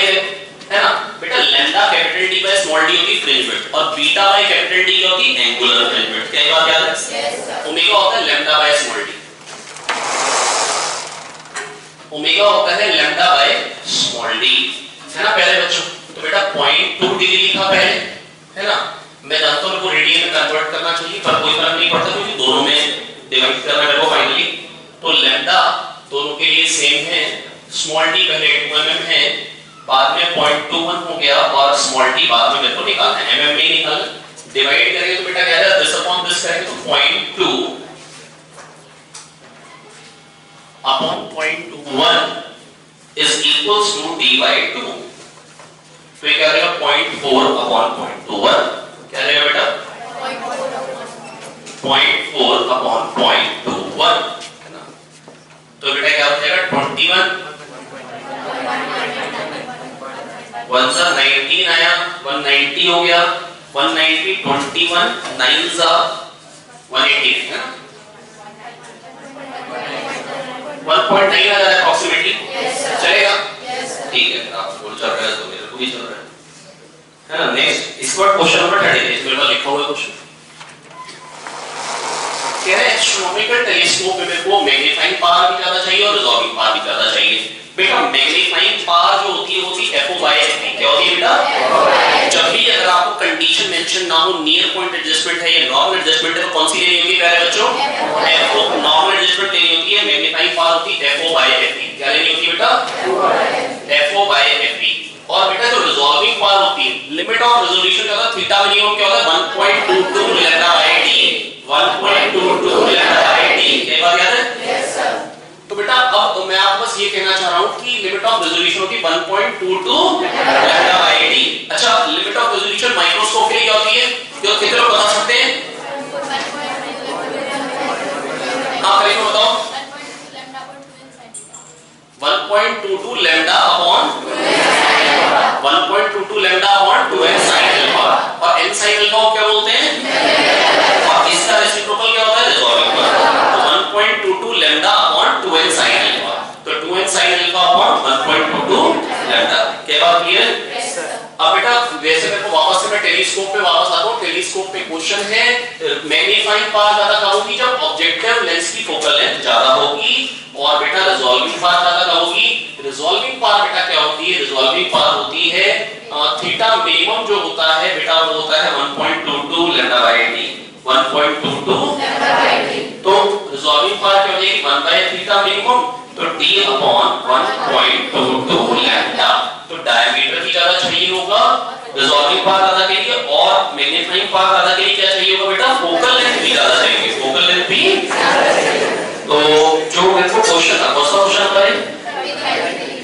Speaker 1: है ना बेटा? Lambda capital D by small d होगी फ्रिंज विड्थ और बीटा बाय कैपिटल D क्या होगी? Angular fringe width. क्या ये बात याद है? Yes sir. ओमेगा होता है lambda by small d, omega होता है लैम्डा बाय स्मॉल d, है ना प्यारे बच्चों? तो बेटा 0.2 डिग्री था पहले, है ना? मैं जानता हूं को रेडियन में कन्वर्ट करना चाहिए पर कोई फर्क नहीं पड़ता क्योंकि दोनों में डिवाइड करना है मेरे को फाइनली। तो लैम्डा दोनों के लिए सेम है, स्मॉल d पहले 2 mm है बाद में 0.21 हो गया और स्मॉल टी बाद में मेरे को निकालना है, एमएम में निकालना। डिवाइड करेंगे तो बेटा क्या आएगा, दिस अपॉन दिस करेंगे तो 0.2 upon 0.21 is equals to d by 2। तो ये क्या रहेगा 0.4 अपॉन 0.21, क्या रहेगा बेटा 0.4 अपॉन 0.21 है ना। तो बेटा क्या हो जाएगा 21 1 सा 19 आया, 190 हो गया, 190 21 9 सा 180 है ना, 1.9 आ जाएगा अप्रोक्सीमेटली। चलेगा ठीक है, आप बोल चल रहे हैं तो मेरे को भी चल रहा है ना। नेक्स्ट इस बार क्वेश्चन नंबर 33 मेरे पास लिखा हुआ है क्वेश्चन, कह रहे हैं एस्ट्रोनॉमिकल टेलीस्कोप में मेरे को मैग्नीफाइंग पावर भी ज्यादा चाहिए और रिजॉल्विंग पावर भी ज्यादा चाहिए। बेटा मैग्नीफाइंग पावर जो होती है वो होती है FO/FP। क्या होती है बेटा? जब भी अगर आपको कंडीशन मेंशन ना हो, नियर पॉइंट एडजस्टमेंट है या नॉर्मल एडजस्टमेंट है, तो कौन सी लेनी होती है प्यारे बच्चों? FO नॉर्मल एडजस्टमेंट लेनी होती है, मैग्नीफाइंग पावर होती है FO/FP। क्या लेनी होती है बेटा? FO/FP। और बेटा जो रिजॉल्विंग पावर होती है, लिमिट ऑफ रेजोल्यूशन क्या होता है, थीटा मिनिमम क्या होता है 1.22 λ/d, 1.22 λ/d। क्या बात याद है? Yes sir. तो बेटा अब तो मैं आपको बस ये कहना चाह रहा हूं कि लिमिट ऑफ रेजोल्यूशन होती है 1.22 λ/d। अच्छा, लिमिट ऑफ रेजोल्यूशन माइक्रोस्कोप के लिए क्या होती है, जो कितने लोग बता सकते हैं? हां करेक्ट बताओ। 1.22 lambda upon 1.22 lambda upon 2n sin alpha. और n sin अल्फा को क्या बोलते हैं? और इसका रेसिप्रोकल क्या होता है? Resolving power. तो 1.22 lambda upon 2n sin alpha, तो 2n sin alpha upon 1.22 lambda. क्या बात क्लियर? Yes sir. अब बेटा वैसे मेरे को वापस से मैं टेलीस्कोप पे वापस आता हूं। टेलीस्कोप पे क्वेश्चन है मैग्नीफाइंग पावर ज्यादा कब होगी, जब ऑब्जेक्टिव लेंस की फोकल लेंथ ज्यादा होगी। और बेटा रिजॉल्विंग पावर ज्यादा कब होगी? रिजॉल्विंग पावर बेटा क्या होती है? रिजॉल्विंग पावर होती है थीटा मिनिमम जो होता है बेटा वो होता है 1.22 λ/d, 1.22 λ/d। तो रिजॉल्विंग पावर क्या हो जाएगी 1/थीटा मिनिमम, तो d अपॉन 1.22 लैम्डा। तो डायमीटर भी ज्यादा चाहिए होगा रिजॉल्विंग पावर ज्यादा के लिए, और मैग्नीफाइंग पावर ज्यादा के लिए क्या चाहिए होगा बेटा? फोकल लेंथ भी ज्यादा चाहिए, फोकल लेंथ भी ज्यादा चाहिए। तो जो मेरे को क्वेश्चन था, कौन सा क्वेश्चन था?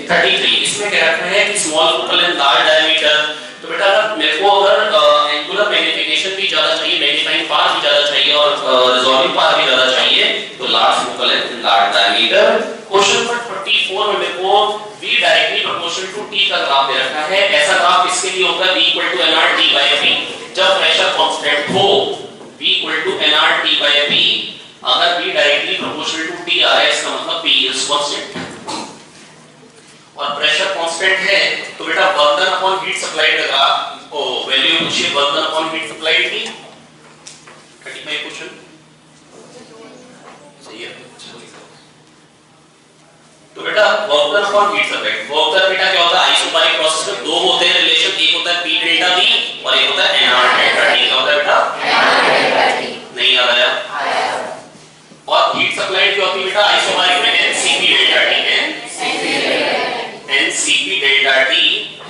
Speaker 1: 33। इसमें क्या रखना है कि small focal length large diameter. तो बेटा अगर मेरे को अगर एंगुलर मैग्निफिकेशन भी ज्यादा चाहिए, मैग्नीफाइंग पावर भी ज्यादा चाहिए और रिजॉल्विंग पावर भी ज्यादा चाहिए, तो large focal length large diameter. Question number 44 में मेरे को v directly proportional to t का ग्राफ दे रखा है। ऐसा ग्राफ किसके लिए होता है? v = nRT/p। जब प्रेशर कांस्टेंट हो v = nRT/p, अगर v directly proportional to t आ रहा है इसका मतलब p इज कांस्टेंट और प्रेशर कांस्टेंट है। तो बेटा work done upon heat supplied का ग्राफ ओ वैल्यू पूछिए, work done upon heat supplied की 35 क्वेश्चन सही है। तो बेटा work done upon heat supplied, work done बेटा क्या होता है? आइसोबारिक प्रोसेस में दो होते हैं रिलेशन, एक होता है p डेल्टा v और एक होता है nr डेल्टा t। क्या होता है बेटा? nr delta t। नहीं आ रहा है? आया। और हीट सप्लाइड क्या होती है बेटा? आइसोबारिक में ncp डेल्टा t है, ncp डेल्टा t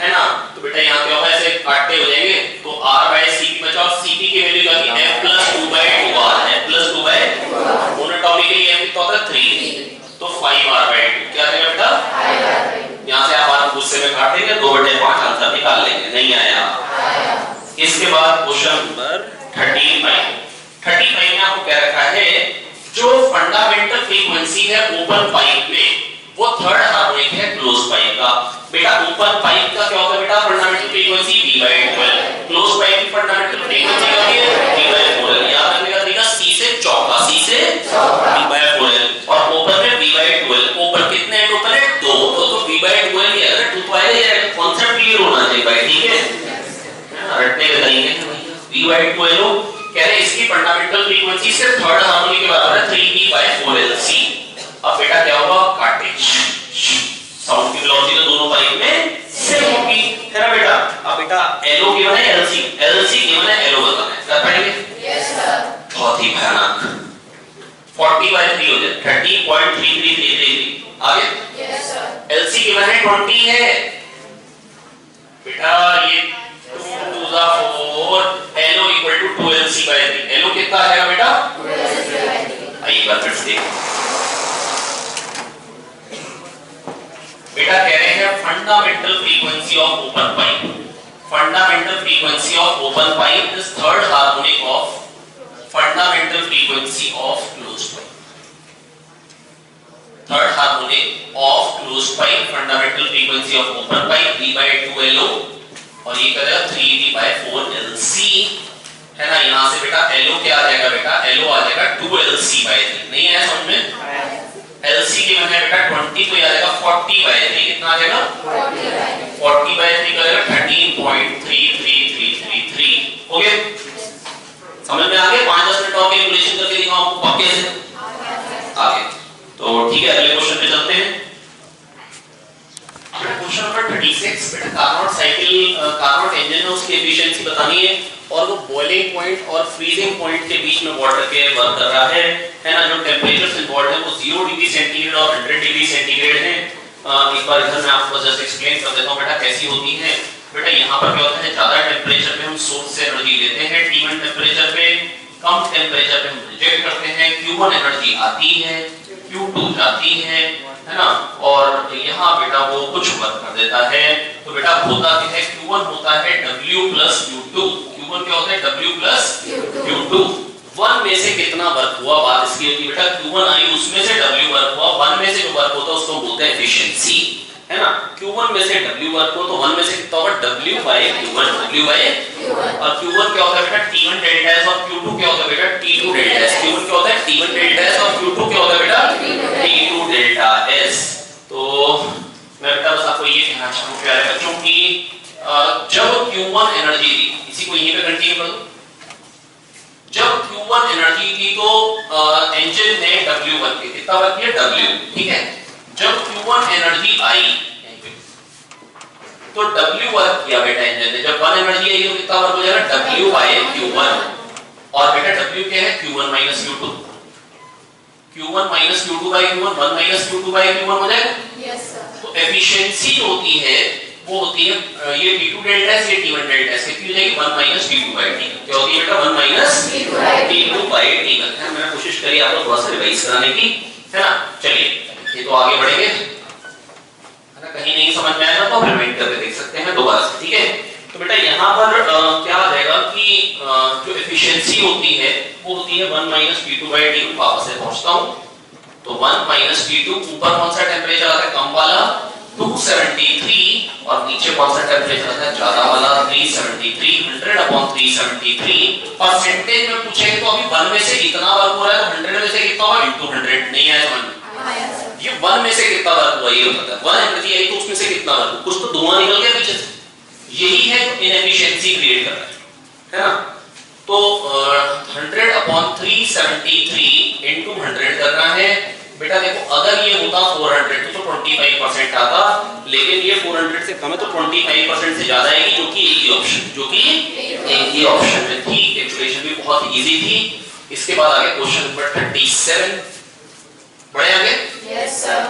Speaker 1: है ना। तो बेटा यहां क्या होगा, ऐसे काटते हो जाएंगे तो r/cp बचाओ, cp की वैल्यू क्या होगी? f + 2/2r, f + 2/2। Monotonically f कितना होता है? 3, तो 5r/2 क्या रहेगा बेटा? 5r/2। यहां से आप गुस्से में काट देंगे 2/5 आंसर निकाल लेंगे। नहीं आया? आया। इसके बाद क्वेश्चन नंबर 35 में आपको क्या रखा है, जो फंडामेंटल फ्रीक्वेंसी है ओपन पाइप में वो थर्ड हार्मोनिक है क्लोज पाइप का। बेटा ओपन पाइप का क्या होता है बेटा? Fundamental frequency v/12। Close pipe की फंडामेंटल फ्रीक्वेंसी क्या होती है? v/4l। याद रखने का तरीका c से चौका, c से v/4l। और ओपन में v/12। ओपन कितने एंड ओपन है? 2, तो v/12 ही है। 2 तो आएगा, ये कांसेप्ट क्लियर होना चाहिए भाई, ठीक है? रटने के तरीके v/12 कह रहे हैं इसकी फंडामेंटल फ्रीक्वेंसी से थर्ड हार्मोनिक के बराबर है 3v/4lc। अब बेटा क्या होगा? काटेज साउंड की वेलोसिटी तो दोनों पाइप में सेम होगी, है ना बेटा? अब बेटा LO गिवन है, LC गिवन है, LO बताना है। कर पाएंगे? Yes sir. बहुत ही भयानक 40/3 हो जाए 30.3333 आगे। Yes sir. LC गिवन है 20 है, बेटा ये 2 2 जा 4 LO equal to 2LC/3 LO कितना आएगा बेटा 2LC/3 एक बार फिर से बेटा कह रहे हैं fundamental frequency of open pipe fundamental frequency of open pipe is third harmonic of fundamental frequency of closed pipe. Third harmonic of closed pipe fundamental frequency of open pipe V by 2LO और ये करेगा 3V/4LC है ना। यहाँ से बेटा LO क्या आ जाएगा बेटा LO आ जाएगा 2LC/3 नहीं है समझ में। LC की मैंने बेटा 20 तो ये आ जाएगा 40/3 कितना आ जाएगा 40/3 करेगा 13.33333 हो गया समझ में आ गया। 5-10 मिनट और कैलकुलेशन करके दिखाओ आपको पक्के से आगे। तो ठीक है अगले क्वेश्चन पे चलते हैं। क्वेश्चन नंबर 36 बेटा कार्नोट साइकिल कार्नोट इंजन है उसकी एफिशिएंसी बतानी है और वो बॉइलिंग पॉइंट और फ्रीजिंग पॉइंट के बीच में वाटर के वर्क कर रहा है ना। जो टेंपरेचर्स इन्वॉल्वड है वो 0 डिग्री सेंटीग्रेड और 100 डिग्री सेंटीग्रेड है। एक बार इधर मैं आपको जस्ट एक्सप्लेन कर देता हूं बेटा कैसी होती है। बेटा यहाँ पर क्या होता है ज्यादा टेंपरेचर पे हम सोर्स से एनर्जी लेते हैं, T1 टेंपरेचर पे कम टेंपरेचर पे हम रिजेक्ट करते हैं, Q1 एनर्जी आती है Q2 जाती है ना। और यहाँ बेटा वो कुछ वर्क कर देता है। तो बेटा होता क्या है Q1 होता है W plus Q2 Q1 क्या होता है W plus Q2 1 में से कितना वर्क हुआ बात इसकी है कि बेटा Q1 आई उसमें से W वर्क हुआ 1 में से जो वर्क होता है उसको बोलते हैं एफिशिएंसी है ना। Q1 में से W वर्क हो तो 1 में से कितना होगा W/Q1 और Q1 क्या होता है बेटा T1 डेल्टा S और Q2 क्या होता है बेटा T2 डेल्टा S। Q1 क्या होता है T1 डेल्टा S और Q2 क्या होता है बेटा T2 डेल्टा S। तो मैं बेटा बस आपको ये कहना चाहूँ प्यारे बच्चों की जब Q1 एनर्जी दी इसी को यहीं पे कंटिन्यू कर दो। जब Q1 एनर्जी थी तो इंजन ने W वर्क किया कितना वर्क किया W ठीक है। जब Q1 एनर्जी आई तो W वर्क किया बेटा इंजन ने। जब 1 एनर्जी आई तो कितना वर्क हो जाएगा W/Q1 और बेटा W क्या है Q1 - Q2 Q1 - Q2/Q1 1 - Q2/Q1 हो जाएगा यस सर। तो एफिशिएंसी होती है वो होती है ये T2 डेल्टा S ये T1 डेल्टा S कितनी हो जाएगी 1 - T2/T क्या होती है बेटा 1 - T2/T। मैंने कोशिश करी आपको थोड़ा सा रिवाइज कराने की है ना। चलिए ये तो आगे बढ़ेंगे है ना। कहीं नहीं समझ में आया तो रिवाइज करके देख सकते हैं दोबारा से ठीक है। तो बेटा यहाँ पर क्या आ जाएगा कि जो एफिशिएंसी होती है वो होती है 1 - T2/T। वापस से पहुंचता हूं तो 1 - T2 ऊपर कौन सा टेंपरेचर आता है कम वाला 273 और नीचे कौन सा टेंपरेचर आता है ज्यादा वाला 373 100/373 परसेंटेज में पूछेंगे तो अभी 1 में से कितना वर्क हो रहा है तो 100 में से कितना होगा * 100 नहीं आया समझ में। ये 1 में से कितना वर्क हुआ ये होता है 1 एनर्जी आई तो उसमें से कितना वर्क कुछ तो धुआं निकल गया पीछे से यही है जो इनएफिशिएंसी क्रिएट कर रहा है ना। तो 100/373 * 100 करना है बेटा। देखो अगर ये होता 400 तो 25% आता लेकिन ये 400 से कम है तो 25% से ज्यादा आएगी जो कि एक ही ऑप्शन में थी। कैलकुलेशन भी बहुत इजी थी। इसके बाद आगे क्वेश्चन नंबर 37 बढ़े आगे यस सर।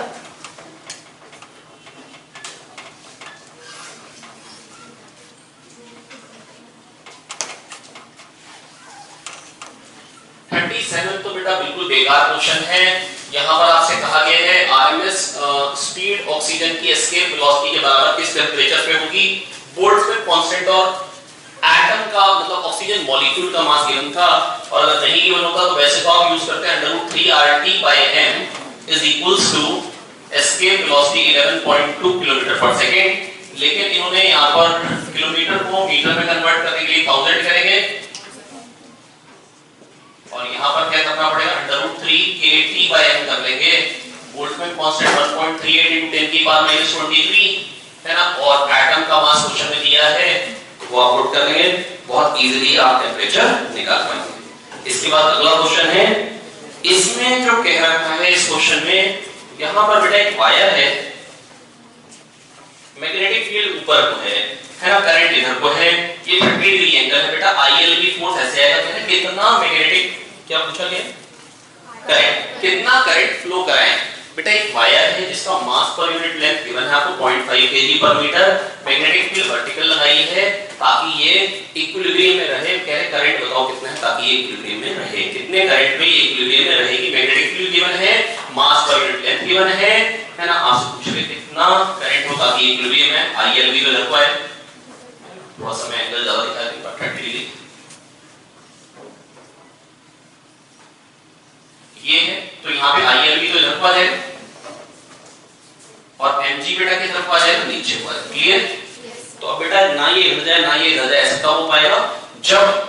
Speaker 1: 37 तो बेटा बिल्कुल बेकार क्वेश्चन है। यहाँ पर आपसे कहा गया है आरएमएस स्पीड ऑक्सीजन की एस्केप वेलोसिटी के बराबर किस टेंपरेचर पे होगी। बोल्ट्जमैन कांस्टेंट और एटम का मतलब ऑक्सीजन मॉलिक्यूल का मास गिवन था और अगर नहीं गिवन होता तो वैसे तो आप यूज करते हैं √3RT/m = एस्केप वेलोसिटी 11.2 km/s। लेकिन इन्होंने यहाँ पर किलोमीटर को मीटर में कन्वर्ट करने के लिए 1000 करेंगे और यहाँ पर क्या करना पड़ेगा √3kT/m कर लेंगे। बोल्ट्जमैन कांस्टेंट 1.38 × 10⁻23 है ना। और एटम का मास क्वेश्चन में दिया है वो आप पुट कर लेंगे बहुत इजीली आप टेंपरेचर निकाल पाएंगे। इसके बाद अगला क्वेश्चन है इसमें जो कह रखा है इस क्वेश्चन में यहाँ पर बेटा एक वायर है मैग्नेटिक फील्ड ऊपर को है ना करंट इधर को है ये 30 डिग्री एंगल है बेटा। ILB फोर्स ऐसे आएगा तो कितना मैग्नेटिक क्या पूछा गया करंट कितना करंट फ्लो कराएं बेटा एक वायर है जिसका मास पर यूनिट लेंथ गिवन है आपको 0.5 kg पर मीटर, मैग्नेटिक फील्ड वर्टिकल लगाई है ताकि ये इक्विलिब्रियम में रहे। कह रहे करंट बताओ कितना है ताकि ये इक्विलिब्रियम में रहे, कितने करंट में ये इक्विलिब्रियम में रहेगी। मैग्नेटिक फील्ड गिवन है, मास पर यूनिट लेंथ गिवन है ना। आपसे पूछ रहे कितना करंट हो ताकि इक्विलिब्रियम में। ILV तो लिखवा है, थोड़ा सा मैं एंगल ज्यादा दिखा दूंगा 30 डिग्री ये है, तो यहाँ पे ILV तो इधर को आ जाएगा और mg बेटा किस तरफ आ जाएगा, नीचे को आ जाएगा। क्लियर? तो अब बेटा ना ये इधर जाए ना ये इधर जाए, ऐसा कब हो पाएगा जब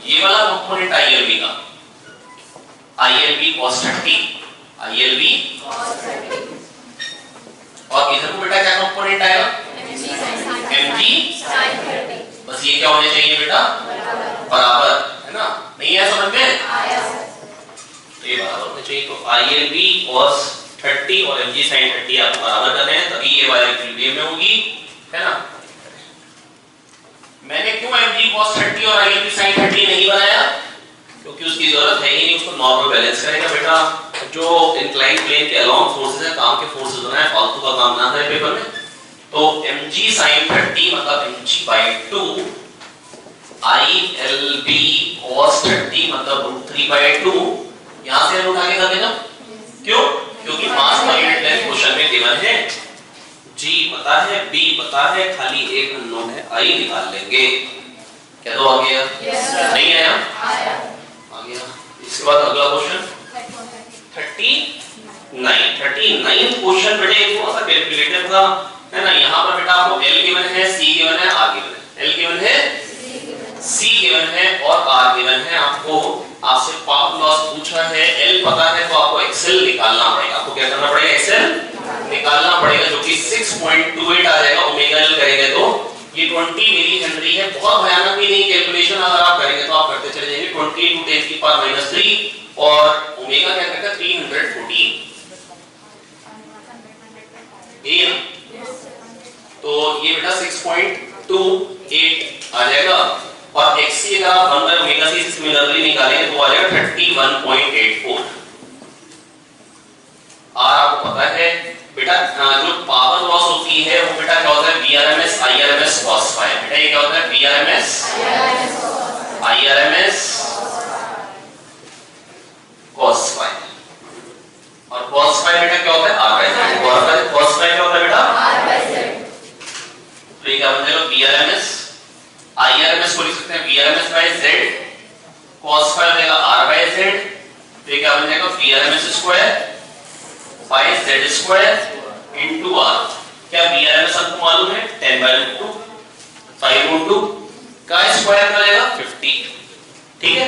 Speaker 1: ये वाला कंपोनेंट ILV का ILV cos 30 ILV और इधर को बेटा क्या कंपोनेंट आएगा mg sin 30। बस ये क्या होने चाहिए बेटा बराबर, है ना। नहीं है समझ में? ये बराबर होना चाहिए। तो ILV cos 30 और mg sin 30 आपको बराबर करने हैं तभी ये वाली इक्विलिब्रियम में होगी, है ना। मैंने क्यों mg cos 30 और ILV sin 30 नहीं बनाया, क्योंकि उसकी जरूरत है ही नहीं, उसको नॉर्मल बैलेंस करेगा बेटा। जो इंक्लाइंड प्लेन के अलोंग फोर्सेस है, काम के फोर्सेस बनाए, फालतू का काम ना करे पेपर में। तो mg sin 30 मतलब mg/2, ILV cos 30 मतलब √3/2। यहां से उठा के कर देना, क्यों? क्योंकि मास पर यूनिट लेंथ क्वेश्चन में गिवन है, g पता है, b पता है, खाली एक अननोन है, I निकाल लेंगे। क्या दो आ गया? नहीं आया? आ गया। इसके बाद अगला क्वेश्चन 39 क्वेश्चन बेटे थोड़ा सा कैलकुलेटर का है ना। यहाँ पर बेटा आपको L गिवन है, C गिवन है, R गिवन है। L गिवन है, C गिवन है और R गिवन है। आपको आपसे पावर लॉस पूछा है, L पता है तो आपको एक्सेल निकालना पड़ेगा। आपको क्या करना पड़ेगा? एक्सेल निकालना पड़ेगा, जो कि 6.28 आ जाएगा ओमेगा L करेंगे तो। ये 20 मिली हेनरी है, बहुत भयानक भी नहीं कैलकुलेशन। अगर आप करेंगे तो आप करते चले जाएंगे 20 × 10⁻³ और ओमेगा क्या करेगा 314 ये ना। तो ये बेटा 6.28 आ जाएगा और xc अगर आप 1/ओमेगा c से सिमिलरली निकालेंगे तो आ जाएगा 31.84। और आपको पता है बेटा जो पावर लॉस होती है वो बेटा क्या होता है Vrms Irms cos phi। बेटा ये क्या होता है Vrms Irms cos phi और cos phi बेटा क्या होता है R/Z। और cos phi क्या होता है बेटा R/Z। तो ये क्या बन जाएगा Vrms IRMS को लिख सकते हैं Vrms/Z, cos phi हो जाएगा R/Z। तो ये क्या बन जाएगा Vrms² by Z² into R। क्या Vrms आपको मालूम है 10/2 5/2 का स्क्वायर क्या आएगा 50। ठीक है,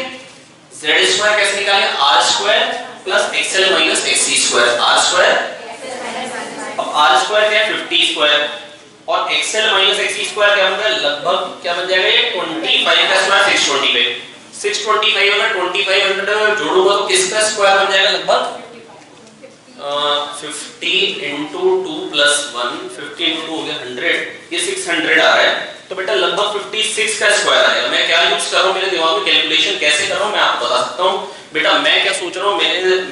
Speaker 1: Z² कैसे निकालेंगे R² plus XL minus XC²। R², अब R² क्या है 50² और XL minus XC² क्या बनता है लगभग क्या बन जाएगा ये 25 का स्क्वायर 625 अगर 2500 जोड़ूंगा तो किसका स्क्वायर बन जाएगा लगभग 50 into 2 plus 1 50 into 2 हो गया 100। ये 600 आ रहा है तो बेटा लगभग 56 का स्क्वायर आएगा। मैं क्या यूज कर रहा हूं, मेरे दिमाग में कैलकुलेशन कैसे कर रहा हूं मैं आपको बता सकता हूं। बेटा मैं क्या सोच रहा हूं,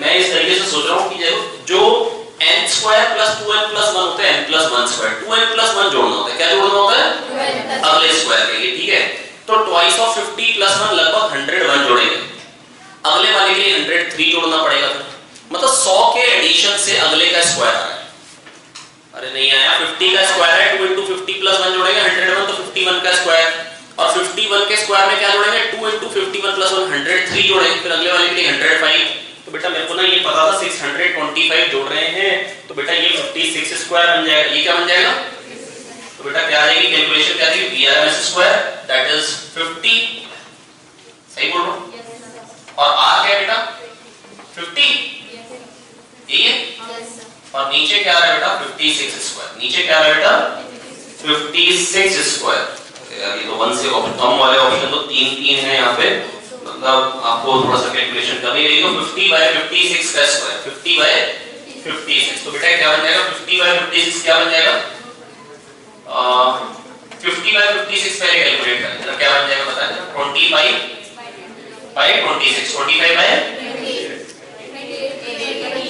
Speaker 1: मैं इस तरीके से सोच रहा हूं कि जो n² plus 2n plus 1 होता है n+1² 2n plus 1 जोड़ना होता है। क्या जोड़ना होता है अगले स्क्वायर के लिए। ठीक है, तो twice of 50 plus 1 लगभग 101 जोड़ेंगे। अगले वाले के लिए 103 जोड़ना पड़ेगा, मतलब 100 के एडिशन से अगले का स्क्वायर आ रहा है। अरे नहीं आया, 50 का स्क्वायर है 2 into 50 plus 1 जोड़ेंगे 101 तो 51 का स्क्वायर और 51 के स्क्वायर में क्या जोड़ेंगे 2 into 51 plus 1 103 जोड़ेंगे, फिर अगले वाले के लिए 105। तो बेटा मेरे को ना ये पता था 625 जोड़ रहे हैं तो बेटा ये 56 स्क्वायर बन जाएगा। ये क्या बन जाएगा तो बेटा क्या आ जाएगी कैलकुलेशन क्या आएगी Vrms² दैट इज 50। सही बोल रहा हूं। और R क्या है बेटा 50 ये है और नीचे क्या आ रहा है बेटा 56 स्क्वायर। नीचे क्या आ रहा है बेटा 56 स्क्वायर। यार ये तो 1 से कम वाले ऑप्शन तो 3 है यहाँ पे, मतलब आपको थोड़ा सा कैलकुलेशन करनी रहेगी। 50/56 का स्क्वायर 50/56 तो बेटा क्या बन जाएगा 50/56 क्या बन जाएगा 50/56 पहले कैलकुलेट करें क्या बन जाएगा बता देना 25/26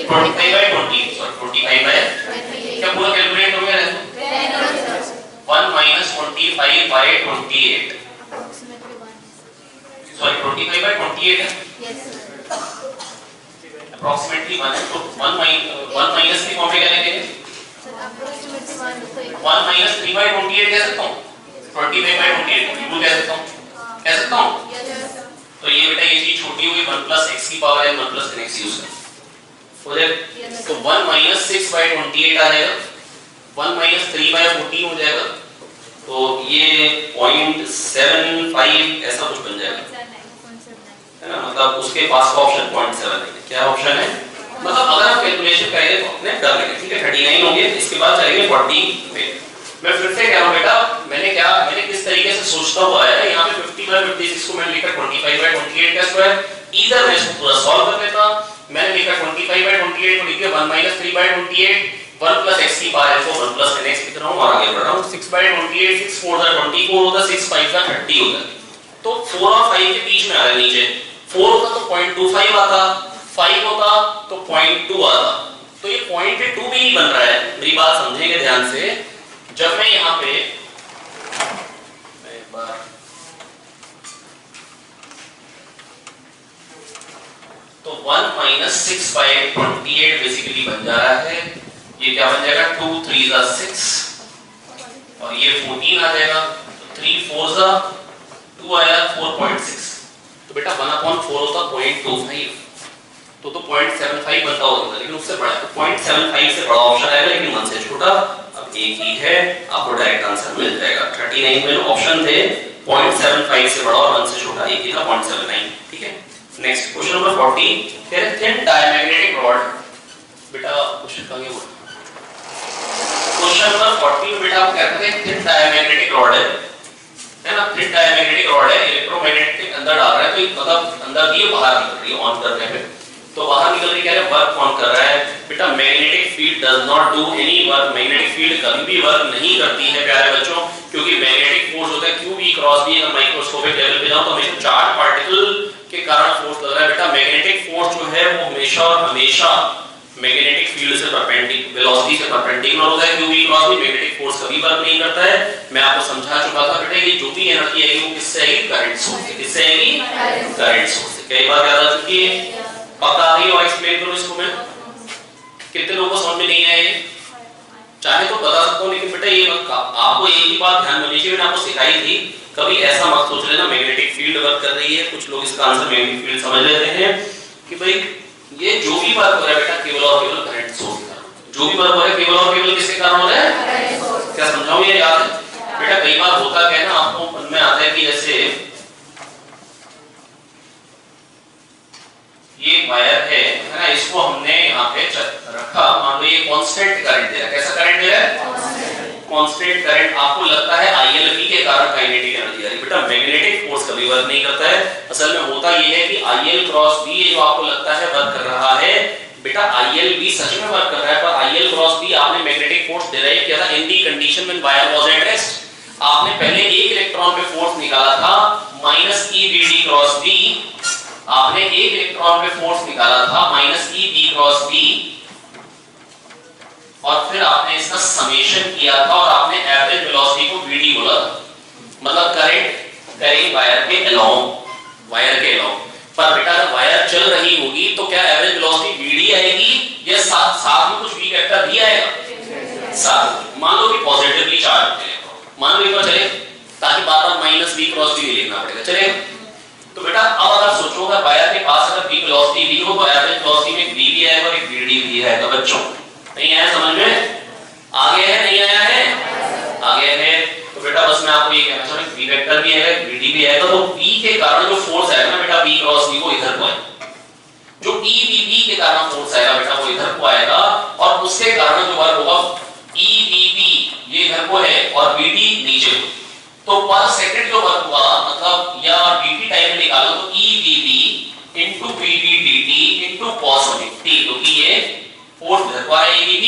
Speaker 1: 25/20 सॉरी 25/28 सॉरी 25/28 है अप्रोक्सीमेटली 1 है तो 1 माइनस की फॉर्म में क्या लिखेंगे 1 माइनस 3/28 कह सकता हूँ 25/28 बिल्कुल कह सकता हूँ तो ये बेटा ये चीज छोटी हुई 1 प्लस x की power n 1 plus n x use कर हो जाएगा तो 1 माइनस 6/28 आ जाएगा 1 माइनस 3/14 हो जाएगा तो ये 0.75 ऐसा कुछ बन जाएगा है ना मतलब उसके पास का ऑप्शन 0.7 है क्या ऑप्शन है मतलब अगर आप कैलकुलेशन करेंगे तो अपने कर लेंगे ठीक है 39 हो गया इसके बाद चलेंगे 40 में मैं फिर से कह रहा हूं बेटा मैंने किस तरीके से सोचता हुआ है यहां पे 50/56 को मैंने लिखा 25/28 का स्क्वायर इधर मैं इसको पूरा सॉल्व कर लेता मैंने लिखा 25/28 को लिखे 1 माइनस 3/28 1 प्लस x की पावर है 1 प्लस n x लिख रहा हूं और आगे बढ़ रहा हूं 6/28 6 4 दा 24 होता 6 5 दा 30 होता तो 4 और 5 के बीच में आ रहा है नीचे 4 होता तो 0.25 आता 5 होता तो 0.2 आता तो ये 0.2 भी नहीं बन रहा है मेरी बात समझेंगे ध्यान से जब मैं यहां पे एक बार तो 1 माइनस 6/28 बेसिकली बन जा रहा है ये क्या बन जाएगा 2 3 ज़ा 6 और ये 14 आ जाएगा तो 3 4 ज़ा 2 आया 4.6 तो बेटा 1/4 होता 0.25 तो 0.75 बनता होगा लेकिन उससे बड़ा तो 0.75 से बड़ा ऑप्शन आएगा लेकिन 1 से छोटा अब एक ही है आपको डायरेक्ट आंसर मिल जाएगा 39 में ऑप्शन थे 0.75 से बड़ा और 1 से छोटा एक ही था 0.79 ठीक है नेक्स्ट क्वेश्चन नंबर 40 कह रहे थिन डायमैग्नेटिक रॉड बेटा क्वेश्चन का ये क्वेश्चन नंबर 40 में बेटा आप कहते हैं थिन डायमैग्नेटिक रॉड है ना थिन डायमैग्नेटिक रॉड है इलेक्ट्रोमैग्नेटिक के अंदर डाल रहा है तो मतलब अंदर दिए बाहर निकल रही है ऑन करने पे तो बाहर निकल रही है वर्क कौन कर रहा है बेटा magnetic field does not do any work magnetic field कभी भी वर्क नहीं करती है प्यारे बच्चों क्योंकि मैग्नेटिक फोर्स होता है QV क्रॉस B अगर माइक्रोस्कोपिक लेवल पे जाओ तो हमेशा चार्ज पार्टिकल के कारण फोर्स लग रहा है बेटा मैग्नेटिक फोर्स जो है वो हमेशा और हमेशा मैग्नेटिक फील्ड से परपेंडिकुलर वेलोसिटी से परपेंडिकुलर होता है QV cross B magnetic force कभी वर्क नहीं करता है मैं आपको समझा चुका था बेटा ये जो भी एनर्जी आएगी वो किससे आएगी करंट सोर्स से किससे आएगी करंट सोर्स से कई बार याद आ चुकी है पक्का आ गई और एक्सप्लेन करो इसको मैं कितने लोगों को समझ में नहीं आया ये चाहे तो बता सकता हूं लेकिन बेटा ये आपको एक ही बात ध्यान में लीजिए मैंने आपको सिखाई थी कभी ऐसा मत सोच लेना मैग्नेटिक फील्ड वर्क कर रही है कुछ लोग इसका आंसर मैग्नेटिक फील्ड समझ लेते हैं कि भाई ये जो भी वर्क हो रहा है बेटा केवल और केवल करंट सोर्स का जो भी वर्क हो रहा है केवल और केवल किसके कारण हो रहा है क्या समझाऊं ये याद है बेटा कई बार होता क्या है ना आपको मन में आता है कि जैसे ये वायर है ना इसको हमने यहाँ पे रखा मान लो ये कांस्टेंट करंट दे रहा है कैसा करंट दे रहा है कांस्टेंट करंट आपको लगता है ILV के कारण काइनेटिक एनर्जी आ रही बेटा मैग्नेटिक फोर्स कभी वर्क नहीं करता है असल में होता ये है कि IL क्रॉस B जो आपको लगता है वर्क कर रहा है बेटा ILV सच में वर्क कर रहा है पर IL क्रॉस B आपने मैग्नेटिक फोर्स डिराइव किया था in the condition when wire was at rest आपने पहले एक इलेक्ट्रॉन पे फोर्स निकाला था -EBD क्रॉस B आपने एक इलेक्ट्रॉन पे फोर्स निकाला था -EB क्रॉस B और फिर आपने इसका समेशन किया था और आपने एवरेज वेलोसिटी को VD बोला मतलब करंट करेंगे वायर के अलोंग पर बेटा अगर वायर चल रही होगी तो क्या एवरेज वेलोसिटी VD आएगी या साथ में कुछ V वेक्टर भी आएगा साथ मान लो कि पॉजिटिवली चार्ज है मान लो एक बार चले ताकि बार-बार -V क्रॉस B नहीं लिखना पड़ेगा चलेगा तो बेटा अब अगर सोचोगे वायर के पास अगर V वेलोसिटी V हो तो एवरेज वेलोसिटी में V भी आएगा और एक VD भी आएगा बच्चों नहीं आया समझ में आगे है नहीं आया है आगे है तो बेटा बस मैं आपको ये कहना चाह रहा हूं V वेक्टर भी आएगा VD भी आएगा तो V के कारण जो फोर्स आएगा ना बेटा V क्रॉस B वो इधर को आएगा जो EBB के कारण फोर्स आएगा बेटा वो इधर को आएगा और उसके कारण जो वर्क होगा EBB ये इधर को है और VD नीचे तो पर सेकंड जो वर्क हुआ मतलब या dt टाइम में निकालो तो EBB into VB dt into cos t क्योंकि ये फोर्स इधर को आया EBB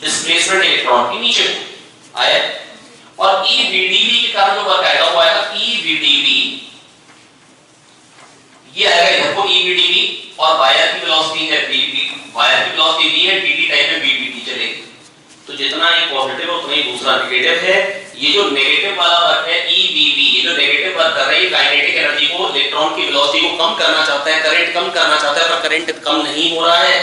Speaker 1: डिस्प्लेसमेंट इलेक्ट्रॉन के नीचे आया और EBDB के कारण जो वर्क आएगा वो आएगा EBDB ये आएगा इधर को EBDB और वायर की वेलोसिटी है VB वायर की वेलोसिटी V है dt टाइम में VBT चलेगी तो जितना ये पॉजिटिव है उतना ही दूसरा नेगेटिव है ये जो नेगेटिव वाला वर्क है EBB, ये जो नेगेटिव वर्क कर रहा है, ये काइनेटिक एनर्जी को, इलेक्ट्रॉन की वेलोसिटी को कम करना चाहता है, करंट कम करना चाहता है, पर करंट कम नहीं हो रहा है,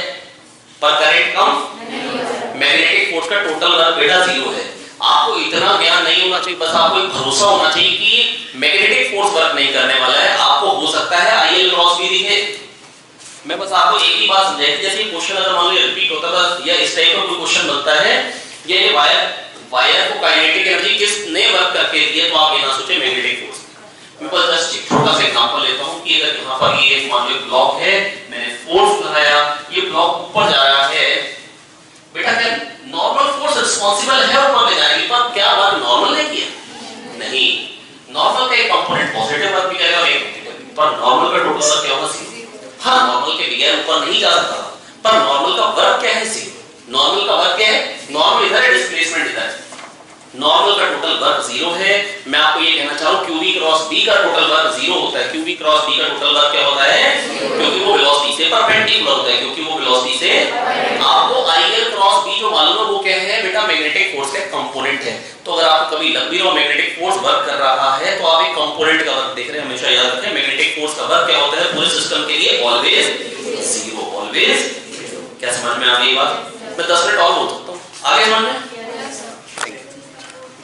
Speaker 1: पर करंट कम नहीं हो रहा है। मैग्नेटिक फोर्स का टोटल वर्क बेटा 0 है। आपको इतना ज्ञान नहीं होना चाहिए, बस आपको एक भरोसा होना चाहिए कि मैग्नेटिक फोर्स वर्क नहीं करने वाला है। आपको हो सकता है IL क्रॉस भी दिखे। मैं बस आपको एक ही बात समझाई, जैसे क्वेश्चन अगर मान लो रिपीट होता था या इस टाइप का कोई क्वेश्चन बनता है, ये वायर को काइनेटिक एनर्जी किसने वर्क करके दी है, तो आप ये ना सोचे मैग्नेटिक फोर्स। मैं बस जस्ट एक छोटा सा एग्जांपल लेता हूं कि अगर यहां पर ये मान लो ब्लॉक है, मैंने फोर्स लगाया, ये ब्लॉक ऊपर जा रहा है, बेटा क्या नॉर्मल फोर्स रिस्पांसिबल है ऊपर ले जाने की, पर क्या वर्क नॉर्मल ने किया? नहीं। नॉर्मल का एक कंपोनेंट पॉजिटिव वर्क भी करेगा और एक नेगेटिव, पर नॉर्मल का टोटल वर्क क्या होगा? 0। हां, नॉर्मल के बगैर ऊपर नहीं जा सकता, पर नॉर्मल का वर्क क्या है? 0। नॉर्मल का वर्क क्या है? नॉर्मल इधर है, डिस्प्लेसमेंट इधर है। नॉर्मल का टोटल वर्क 0 है। मैं आपको ये कहना चाह रहा हूं QV क्रॉस B का टोटल वर्क 0 होता है। QV क्रॉस B का टोटल वर्क क्या होता है? क्योंकि वो वेलोसिटी से परपेंडिकुलर होता है, क्योंकि वो वेलोसिटी से। आपको IL क्रॉस B जो मालूम है वो क्या है बेटा? मैग्नेटिक फोर्स का कंपोनेंट है। तो अगर आपको कभी लग भी रहा हो मैग्नेटिक फोर्स वर्क कर रहा है, तो आप एक कंपोनेंट का वर्क देख रहे हैं, हमेशा याद रखें मैग्नेटिक फोर्स का वर्क क्या होता है पूरे सिस्टम के लिए? Always 0, always. क्या समझ में आ गई बात? मैं 10 मिनट और बोल सकता हूं, आगे समझ में?